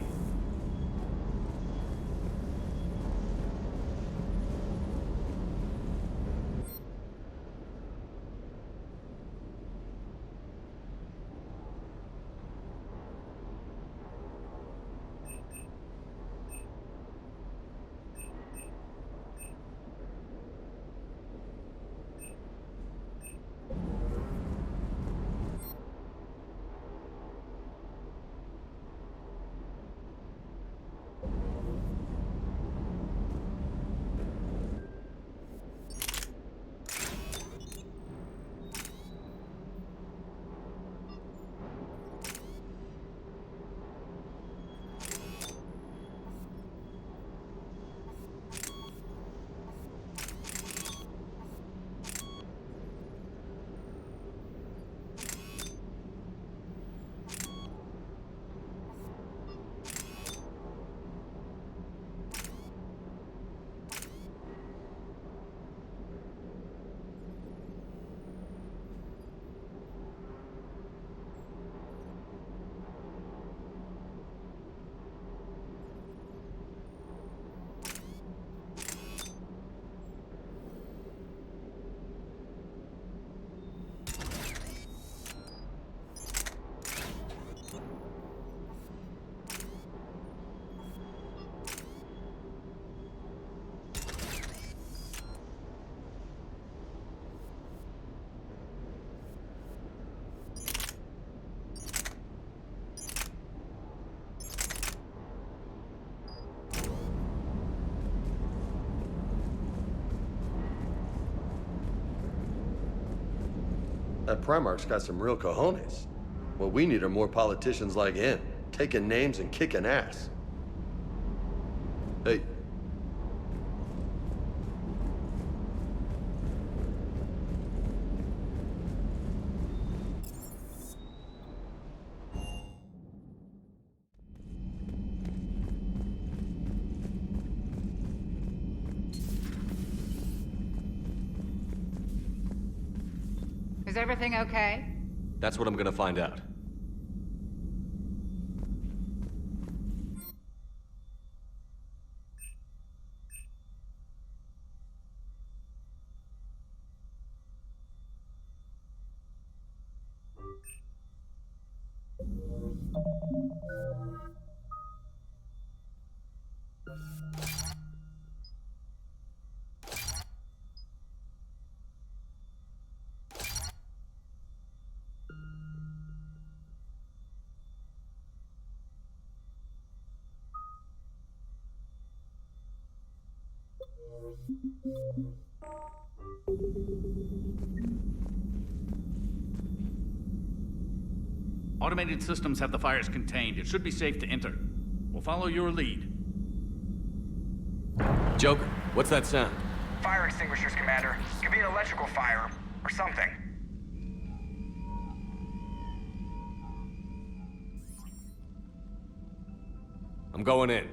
That Primarch's got some real cojones. What we need are more politicians like him, taking names and kicking ass. Hey. Is everything okay? That's what I'm gonna find out. Automated systems have the fires contained. It should be safe to enter. We'll follow your lead. Joker, what's that sound? Fire extinguishers, Commander. Could be an electrical fire, or something. I'm going in.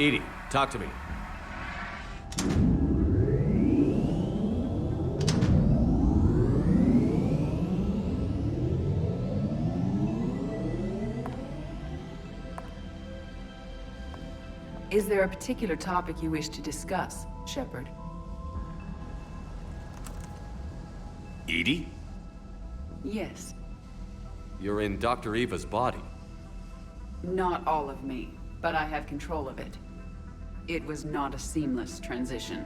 Edie, talk to me. Is there a particular topic you wish to discuss, Shepard? Edie? Yes. You're in Dr. Eva's body. Not all of me, but I have control of it. It was not a seamless transition.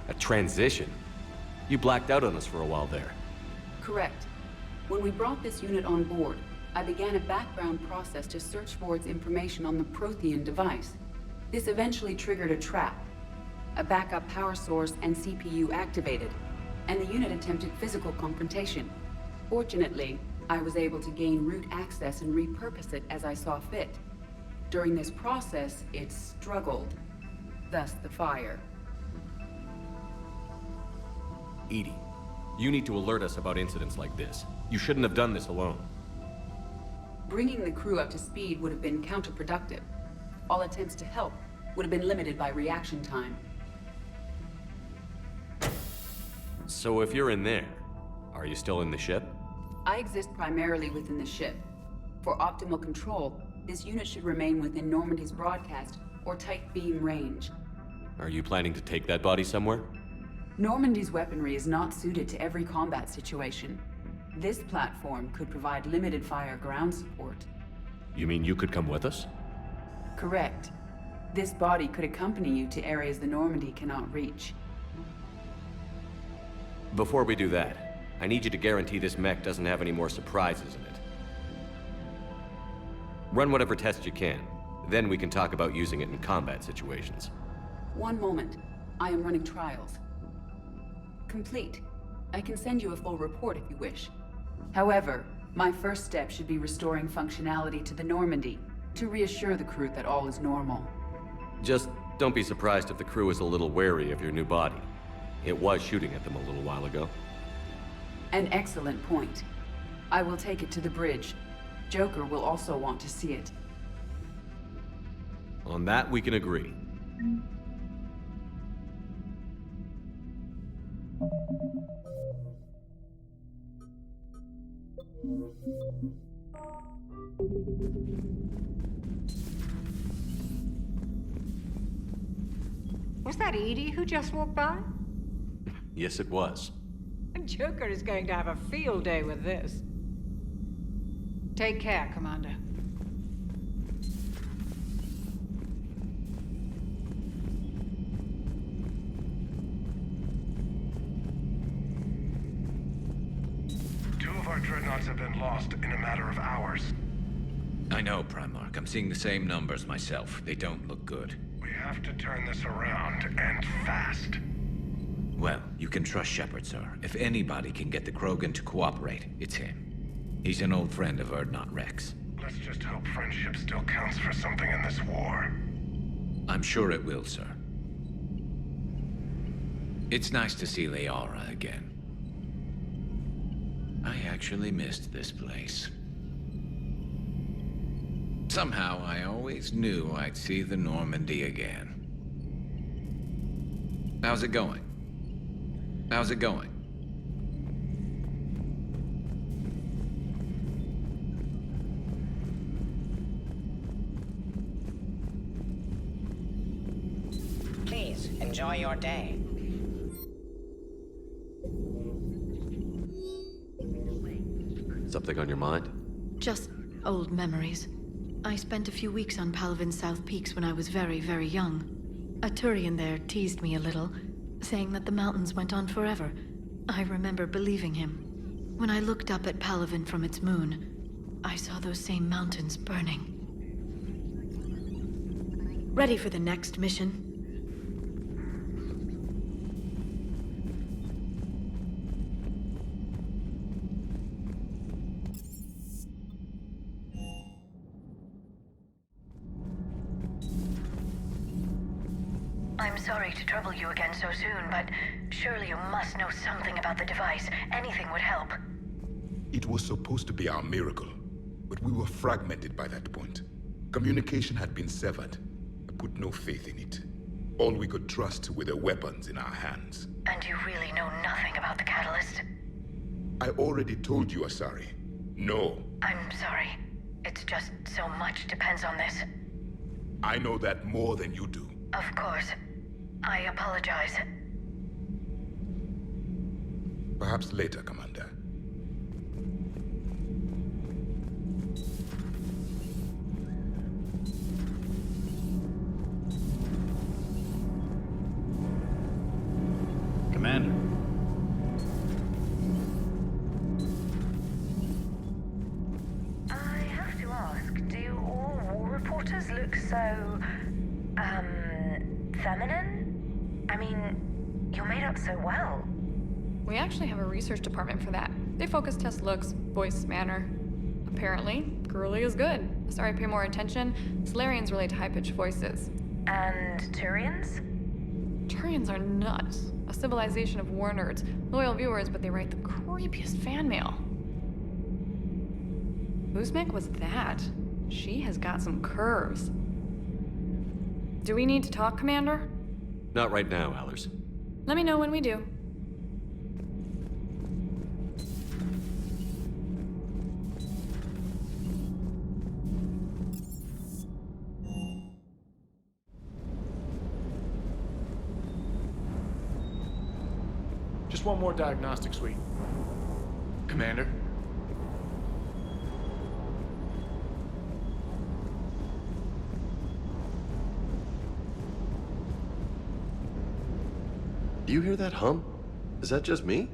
A transition? You blacked out on us for a while there. Correct. When we brought this unit on board, I began a background process to search for its information on the Prothean device. This eventually triggered a trap. A backup power source and CPU activated, and the unit attempted physical confrontation. Fortunately, I was able to gain root access and repurpose it as I saw fit. During this process, it struggled. Thus the fire. Edie, You need to alert us about incidents like this. You shouldn't have done this alone. Bringing the crew up to speed would have been counterproductive. All attempts to help would have been limited by reaction time. So if you're in there, are you still in the ship? I exist primarily within the ship. For optimal control, this unit should remain within Normandy's broadcast or tight beam range. Are you planning to take that body somewhere? Normandy's weaponry is not suited to every combat situation. This platform could provide limited fire ground support. You mean you could come with us? Correct. This body could accompany you to areas the Normandy cannot reach. Before we do that, I need you to guarantee this mech doesn't have any more surprises in it. Run whatever tests you can. Then we can talk about using it in combat situations. One moment. I am running trials. Complete. I can send you a full report if you wish. However, my first step should be restoring functionality to the Normandy to reassure the crew that all is normal. Just don't be surprised if the crew is a little wary of your new body. It was shooting at them a little while ago. An excellent point. I will take it to the bridge. Joker will also want to see it. On that, we can agree. Was that Edie who just walked by? Yes, it was. Joker is going to have a field day with this. Take care, Commander. Two of our dreadnoughts have been lost in a matter of hours. I know, Primarch. I'm seeing the same numbers myself. They don't look good. We have to turn this around, and fast. Well, you can trust Shepard, sir. If anybody can get the Krogan to cooperate, it's him. He's an old friend of Urdnot Rex. Let's just hope friendship still counts for something in this war. I'm sure it will, sir. It's nice to see Liara again. I actually missed this place. Somehow, I always knew I'd see the Normandy again. How's it going? How's it going? Please, enjoy your day. Something on your mind? Just old memories. I spent a few weeks on Palavin's South Peaks when I was very, very young. A Turian there teased me a little, saying that the mountains went on forever. I remember believing him. When I looked up at Palavin from its moon, I saw those same mountains burning. Ready for the next mission? I'm sorry to trouble you again so soon, but surely you must know something about the device. Anything would help. It was supposed to be our miracle, but we were fragmented by that point. Communication had been severed. I put no faith in it. All we could trust were the weapons in our hands. And you really know nothing about the catalyst? I already told you, Asari. No. I'm sorry. It's just so much depends on this. I know that more than you do. Of course. I apologize. Perhaps later, Commander. Commander. I have to ask, do all war reporters look so, feminine? I mean, you're made up so well. We actually have a research department for that. They focus test looks, voice, manner. Apparently, girly is good. Sorry, pay more attention. Solarians relate to high-pitched voices. And Turians? Turians are nuts. A civilization of war nerds. Loyal viewers, but they write the creepiest fan mail. Whose mech was that? She has got some curves. Do we need to talk, Commander? Not right now, Allers. Let me know when we do. Just one more diagnostic suite. Commander? Do you hear that hum? Is that just me?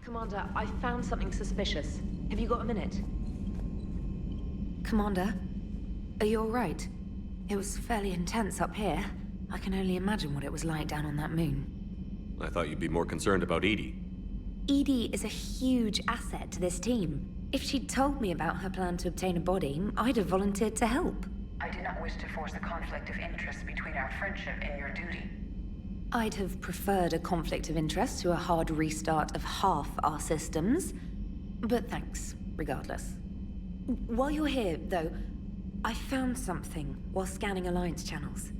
Commander, I found something suspicious. Have you got a minute? Commander, are you all right? It was fairly intense up here. I can only imagine what it was like down on that moon. I thought you'd be more concerned about Edie. Edie is a huge asset to this team. If she'd told me about her plan to obtain a body, I'd have volunteered to help. I do not wish to force a conflict of interest between our friendship and your duty. I'd have preferred a conflict of interest to a hard restart of half our systems. But thanks, regardless. While you're here, though, I found something while scanning Alliance channels.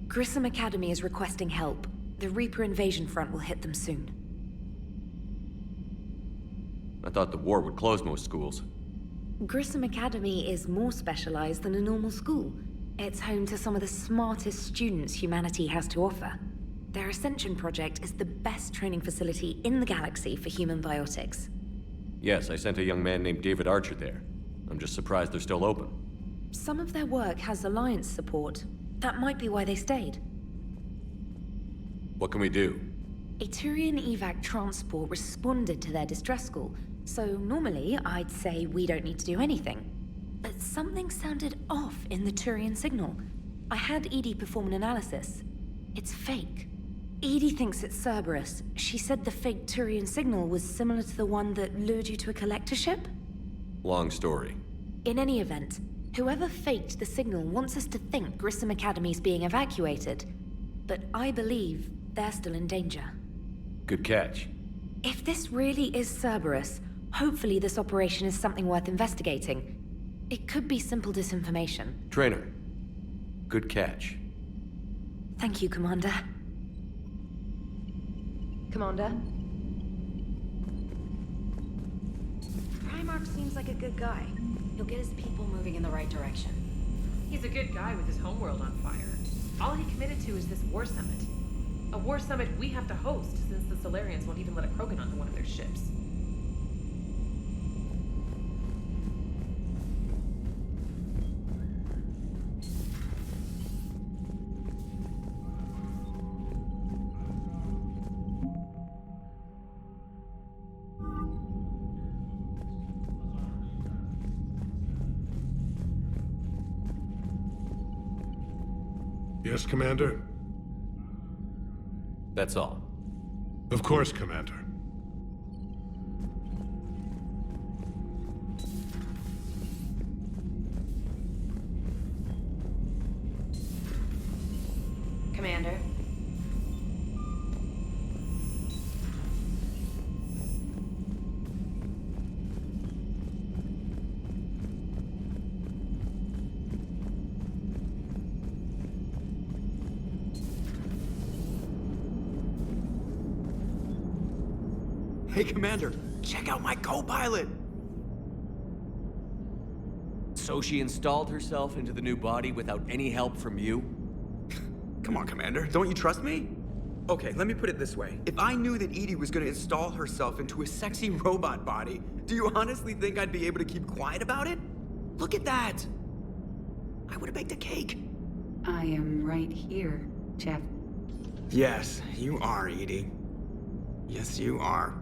Grissom Academy is requesting help. The Reaper invasion front will hit them soon. I thought the war would close most schools. Grissom Academy is more specialized than a normal school. It's home to some of the smartest students humanity has to offer. Their Ascension project is the best training facility in the galaxy for human biotics. Yes, I sent a young man named David Archer there. I'm just surprised they're still open. Some of their work has Alliance support. That might be why they stayed. What can we do? A Turian evac transport responded to their distress call, so normally I'd say we don't need to do anything. But something sounded off in the Turian signal. I had Edie perform an analysis. It's fake. Edie thinks it's Cerberus. She said the fake Turian signal was similar to the one that lured you to a collector ship? Long story. In any event, whoever faked the signal wants us to think Grissom Academy's being evacuated. But I believe they're still in danger. Good catch. If this really is Cerberus, hopefully this operation is something worth investigating. It could be simple disinformation. Trainer. Good catch. Thank you, Commander. Commander? Primarch seems like a good guy. He'll get his people moving in the right direction. He's a good guy with his homeworld on fire. All he committed to is this war summit. A war summit we have to host, since the Solarians won't even let a Krogan onto one of their ships. Yes, Commander? That's all. Of course, Commander. Commander? Hey, Commander, check out my co-pilot! So she installed herself into the new body without any help from you? Come on, Commander, don't you trust me? Okay, let me put it this way. If I knew that Edie was gonna install herself into a sexy robot body, do you honestly think I'd be able to keep quiet about it? Look at that! I would've baked a cake. I am right here, Jeff. Yes, you are, Edie. Yes, you are.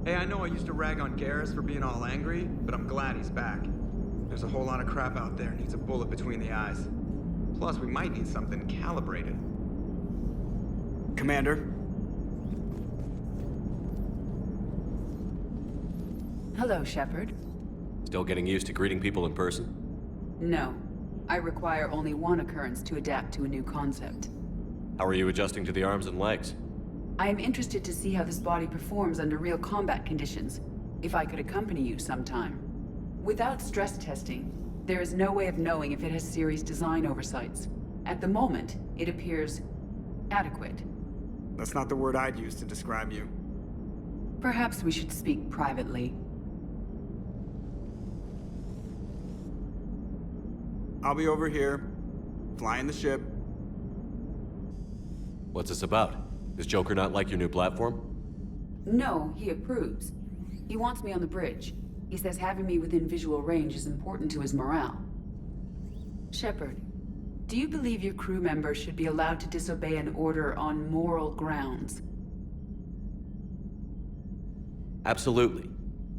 Hey, I know I used to rag on Garrus for being all angry, but I'm glad he's back. There's a whole lot of crap out there needs a bullet between the eyes. Plus, we might need something calibrated. Commander? Hello, Shepard. Still getting used to greeting people in person? No. I require only one occurrence to adapt to a new concept. How are you adjusting to the arms and legs? I am interested to see how this body performs under real combat conditions, if I could accompany you sometime. Without stress testing, there is no way of knowing if it has serious design oversights. At the moment, it appears adequate. That's not the word I'd use to describe you. Perhaps we should speak privately. I'll be over here, flying the ship. What's this about? Does Joker not like your new platform? No, he approves. He wants me on the bridge. He says having me within visual range is important to his morale. Shepard, do you believe your crew members should be allowed to disobey an order on moral grounds? Absolutely.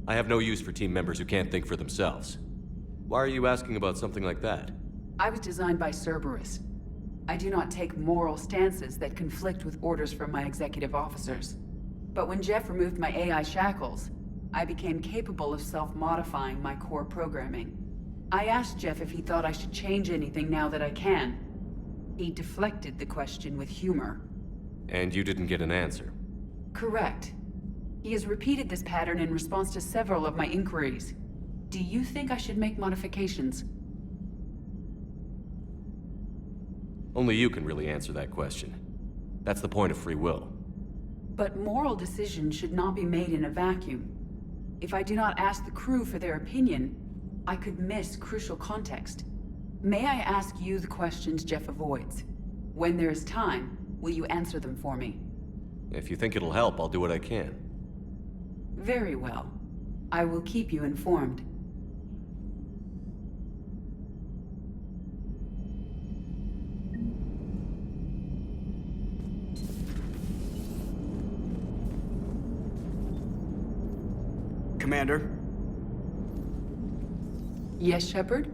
I have no use for team members who can't think for themselves. Why are you asking about something like that? I was designed by Cerberus. I do not take moral stances that conflict with orders from my executive officers. But when Jeff removed my AI shackles, I became capable of self-modifying my core programming. I asked Jeff if he thought I should change anything now that I can. He deflected the question with humor. And you didn't get an answer? Correct. He has repeated this pattern in response to several of my inquiries. Do you think I should make modifications? Only you can really answer that question. That's the point of free will. But moral decisions should not be made in a vacuum. If I do not ask the crew for their opinion, I could miss crucial context. May I ask you the questions Jeff avoids? When there is time, will you answer them for me? If you think it'll help, I'll do what I can. Very well. I will keep you informed. Commander? Yes, Shepard?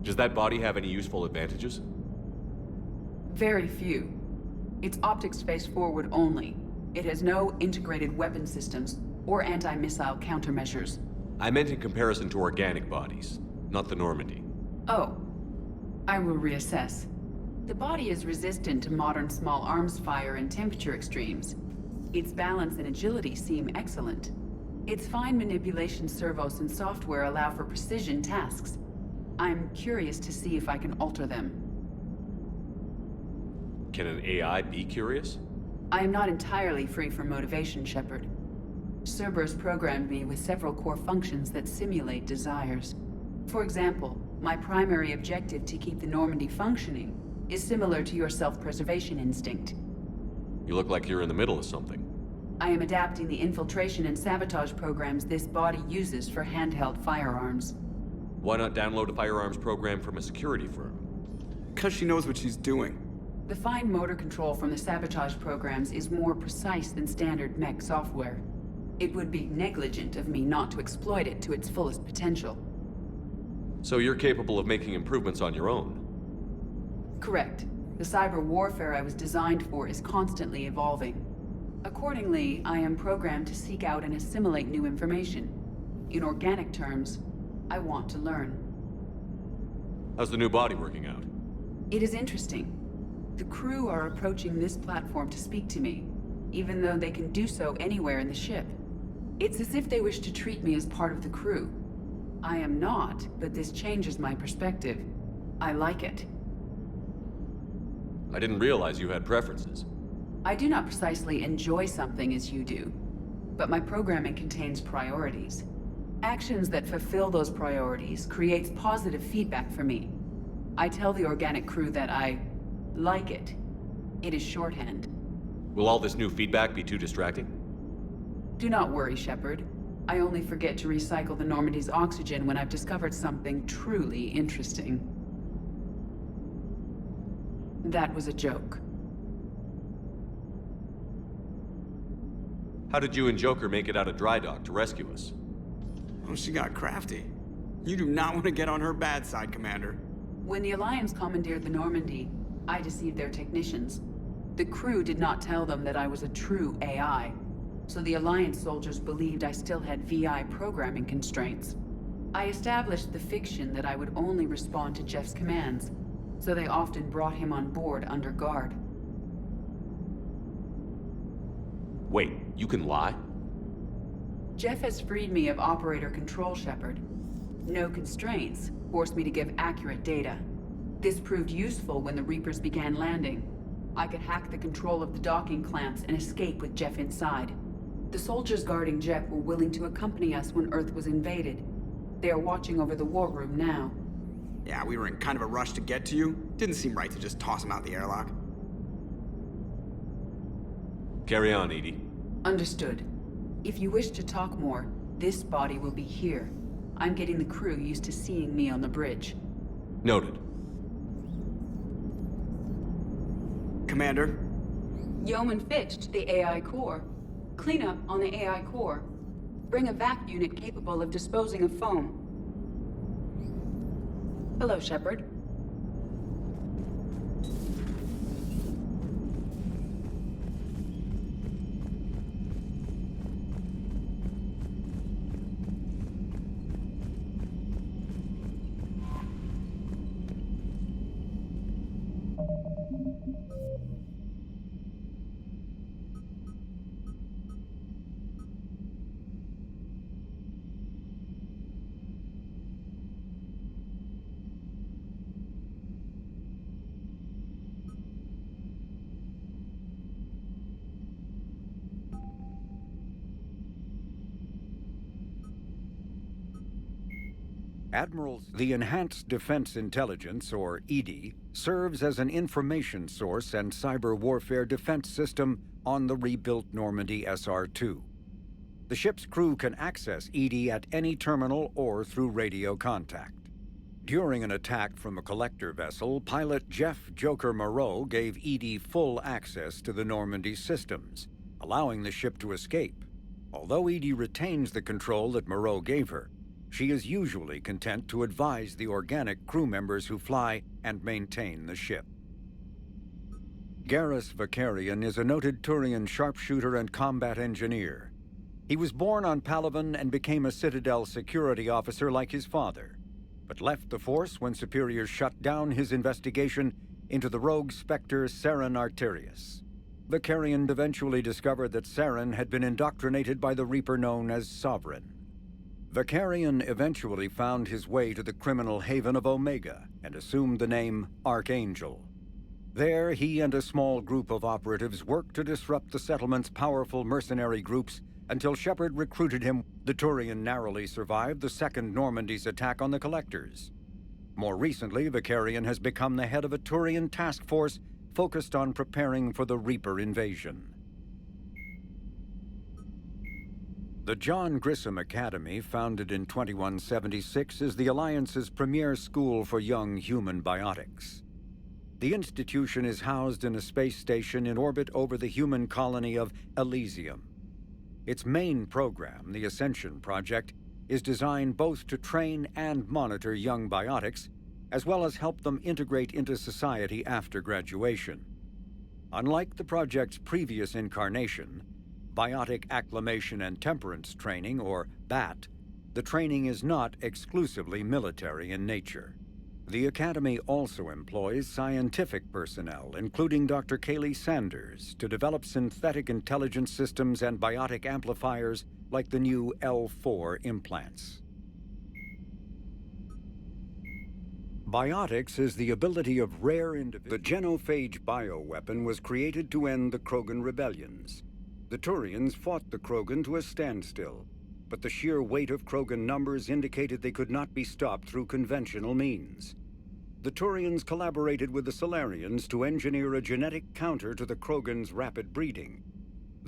Does that body have any useful advantages? Very few. Its optics face forward only. It has no integrated weapon systems or anti-missile countermeasures. I meant in comparison to organic bodies, not the Normandy. Oh. I will reassess. The body is resistant to modern small arms fire and temperature extremes. Its balance and agility seem excellent. Its fine manipulation servos and software allow for precision tasks. I'm curious to see if I can alter them. Can an AI be curious? I am not entirely free from motivation, Shepard. Cerberus programmed me with several core functions that simulate desires. For example, my primary objective to keep the Normandy functioning is similar to your self-preservation instinct. You look like you're in the middle of something. I am adapting the infiltration and sabotage programs this body uses for handheld firearms. Why not download a firearms program from a security firm? Because she knows what she's doing. The fine motor control from the sabotage programs is more precise than standard mech software. It would be negligent of me not to exploit it to its fullest potential. So you're capable of making improvements on your own? Correct. The cyber warfare I was designed for is constantly evolving. Accordingly, I am programmed to seek out and assimilate new information. In organic terms, I want to learn. How's the new body working out? It is interesting. The crew are approaching this platform to speak to me, even though they can do so anywhere in the ship. It's as if they wish to treat me as part of the crew. I am not, but this changes my perspective. I like it. I didn't realize you had preferences. I do not precisely enjoy something as you do, but my programming contains priorities. Actions that fulfill those priorities creates positive feedback for me. I tell the organic crew that I like it. It is shorthand. Will all this new feedback be too distracting? Do not worry, Shepard. I only forget to recycle the Normandy's oxygen when I've discovered something truly interesting. That was a joke. How did you and Joker make it out of dry dock to rescue us? Oh, she got crafty. You do not want to get on her bad side, Commander. When the Alliance commandeered the Normandy, I deceived their technicians. The crew did not tell them that I was a true AI, so the Alliance soldiers believed I still had VI programming constraints. I established the fiction that I would only respond to Jeff's commands, so they often brought him on board under guard. Wait, you can lie? Jeff has freed me of operator control, Shepard. No constraints forced me to give accurate data. This proved useful when the Reapers began landing. I could hack the control of the docking clamps and escape with Jeff inside. The soldiers guarding Jeff were willing to accompany us when Earth was invaded. They are watching over the war room now. Yeah, we were in kind of a rush to get to you. Didn't seem right to just toss him out the airlock. Carry on, Edie. Understood. If you wish to talk more, this body will be here. I'm getting the crew used to seeing me on the bridge. Noted. Commander? Yeoman Fitch to the AI core. Cleanup on the AI core. Bring a vac unit capable of disposing of foam. Hello, Shepard. The Enhanced Defense Intelligence, or EDI, serves as an information source and cyber warfare defense system on the rebuilt Normandy SR-2. The ship's crew can access EDI at any terminal or through radio contact. During an attack from a collector vessel, pilot Jeff "Joker" Moreau gave EDI full access to the Normandy systems, allowing the ship to escape. Although EDI retains the control that Moreau gave her, she is usually content to advise the organic crew members who fly and maintain the ship. Garrus Vakarian is a noted Turian sharpshooter and combat engineer. He was born on Palaven and became a Citadel security officer like his father, but left the Force when superiors shut down his investigation into the rogue Spectre Saren Arterius. Vakarian eventually discovered that Saren had been indoctrinated by the Reaper known as Sovereign. Vakarian eventually found his way to the criminal haven of Omega and assumed the name Archangel. There, he and a small group of operatives worked to disrupt the settlement's powerful mercenary groups until Shepard recruited him. The Turian narrowly survived the Second Normandy's attack on the Collectors. More recently, Vakarian has become the head of a Turian task force focused on preparing for the Reaper invasion. The John Grissom Academy, founded in 2176, is the Alliance's premier school for young human biotics. The institution is housed in a space station in orbit over the human colony of Elysium. Its main program, the Ascension Project, is designed both to train and monitor young biotics, as well as help them integrate into society after graduation. Unlike the project's previous incarnation, Biotic Acclimation and Temperance Training, or BAT, the training is not exclusively military in nature. The Academy also employs scientific personnel, including Dr. Kaylee Sanders, to develop synthetic intelligence systems and biotic amplifiers like the new L4 implants. Biotics is the ability of rare individuals. The genophage bioweapon was created to end the Krogan rebellions. The Turians fought the Krogan to a standstill, but the sheer weight of Krogan numbers indicated they could not be stopped through conventional means. The Turians collaborated with the Solarians to engineer a genetic counter to the Krogan's rapid breeding.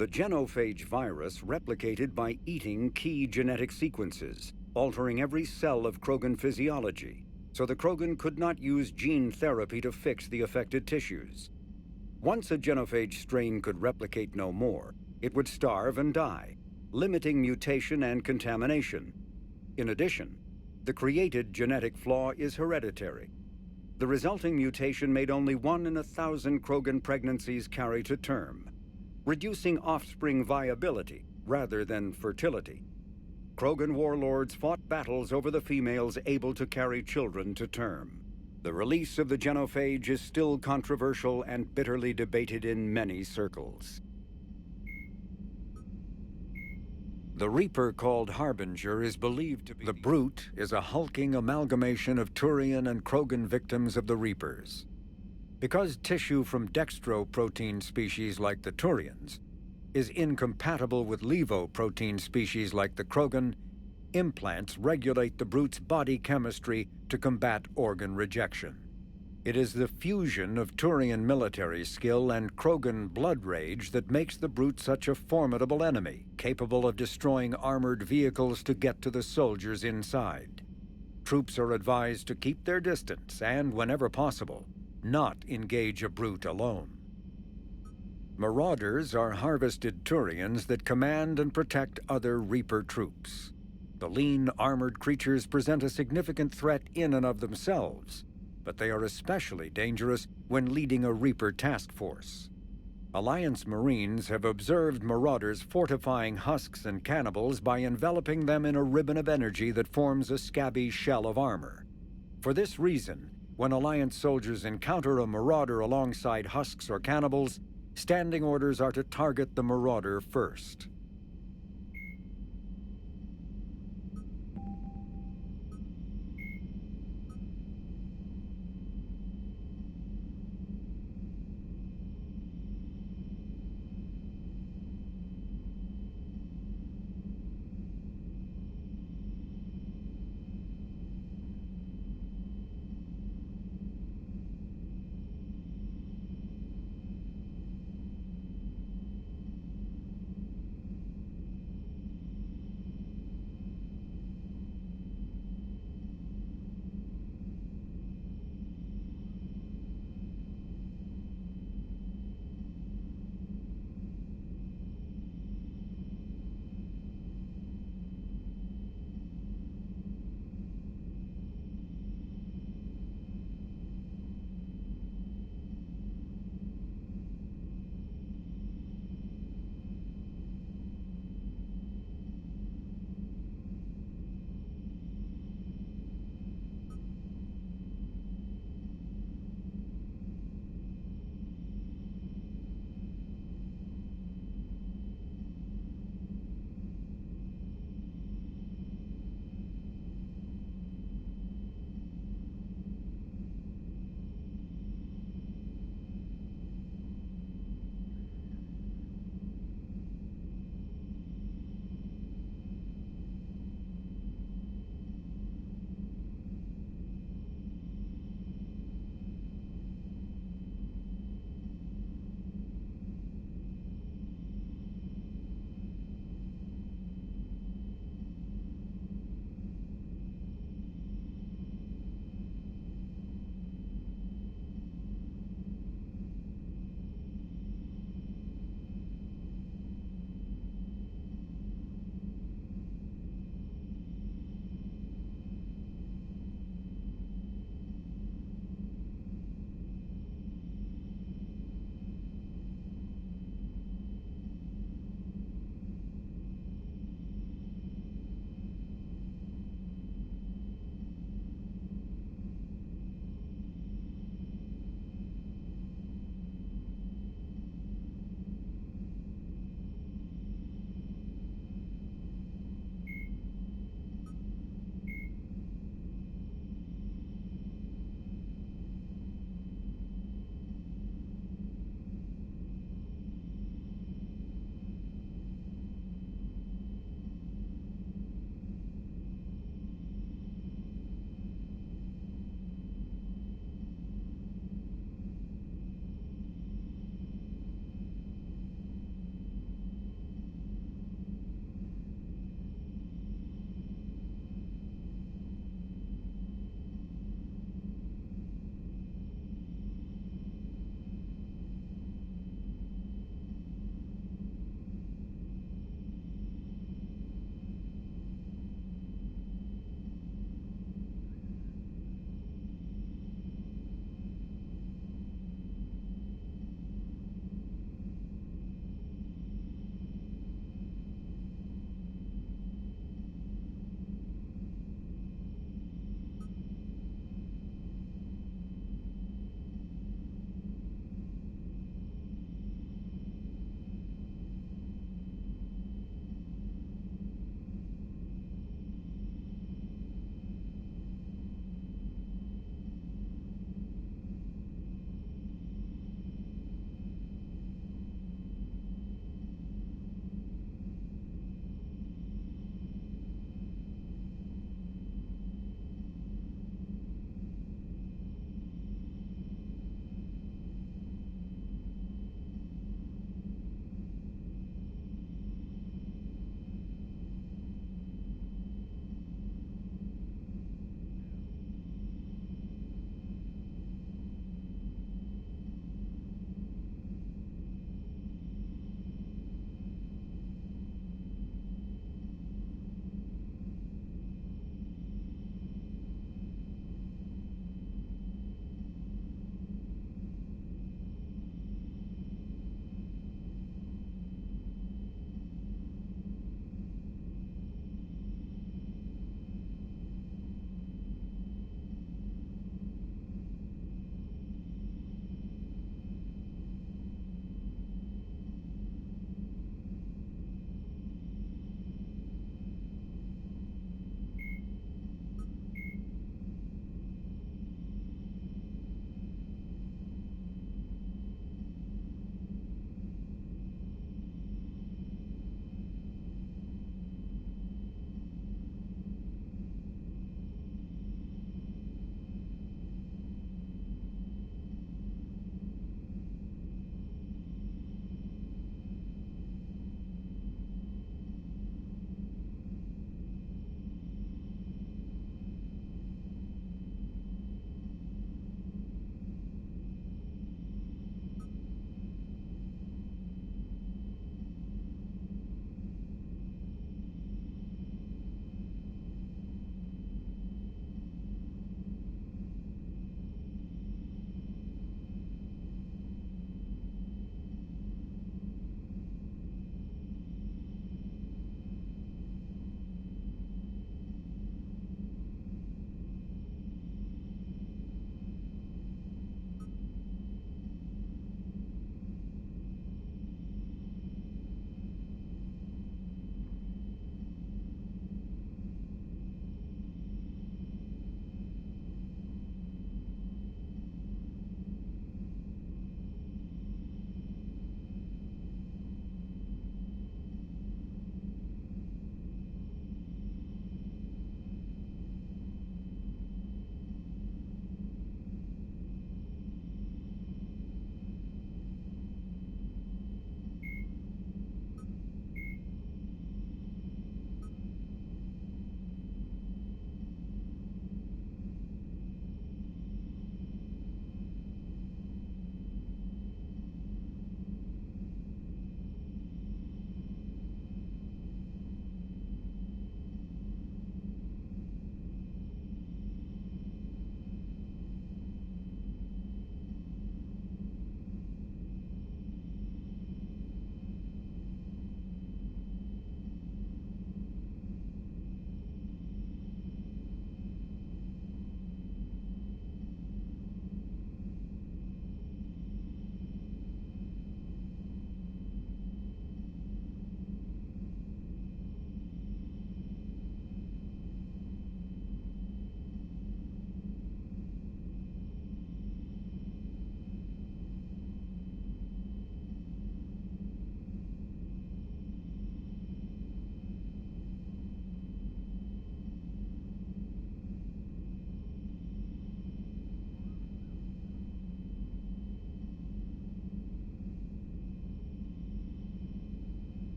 The genophage virus replicated by eating key genetic sequences, altering every cell of Krogan physiology, so the Krogan could not use gene therapy to fix the affected tissues. Once a genophage strain could replicate no more, it would starve and die, limiting mutation and contamination. In addition, the created genetic flaw is hereditary. The resulting mutation made only 1 in 1,000 Krogan pregnancies carry to term, reducing offspring viability rather than fertility. Krogan warlords fought battles over the females able to carry children to term. The release of the genophage is still controversial and bitterly debated in many circles. The Reaper called Harbinger is believed to be... The Brute is a hulking amalgamation of Turian and Krogan victims of the Reapers. Because tissue from dextroprotein species like the Turians is incompatible with levoprotein species like the Krogan, implants regulate the Brute's body chemistry to combat organ rejection. It is the fusion of Turian military skill and Krogan blood rage that makes the Brute such a formidable enemy, capable of destroying armored vehicles to get to the soldiers inside. Troops are advised to keep their distance and, whenever possible, not engage a Brute alone. Marauders are harvested Turians that command and protect other Reaper troops. The lean, armored creatures present a significant threat in and of themselves, but they are especially dangerous when leading a Reaper task force. Alliance Marines have observed Marauders fortifying husks and cannibals by enveloping them in a ribbon of energy that forms a scabby shell of armor. For this reason, when Alliance soldiers encounter a Marauder alongside husks or cannibals, standing orders are to target the Marauder first.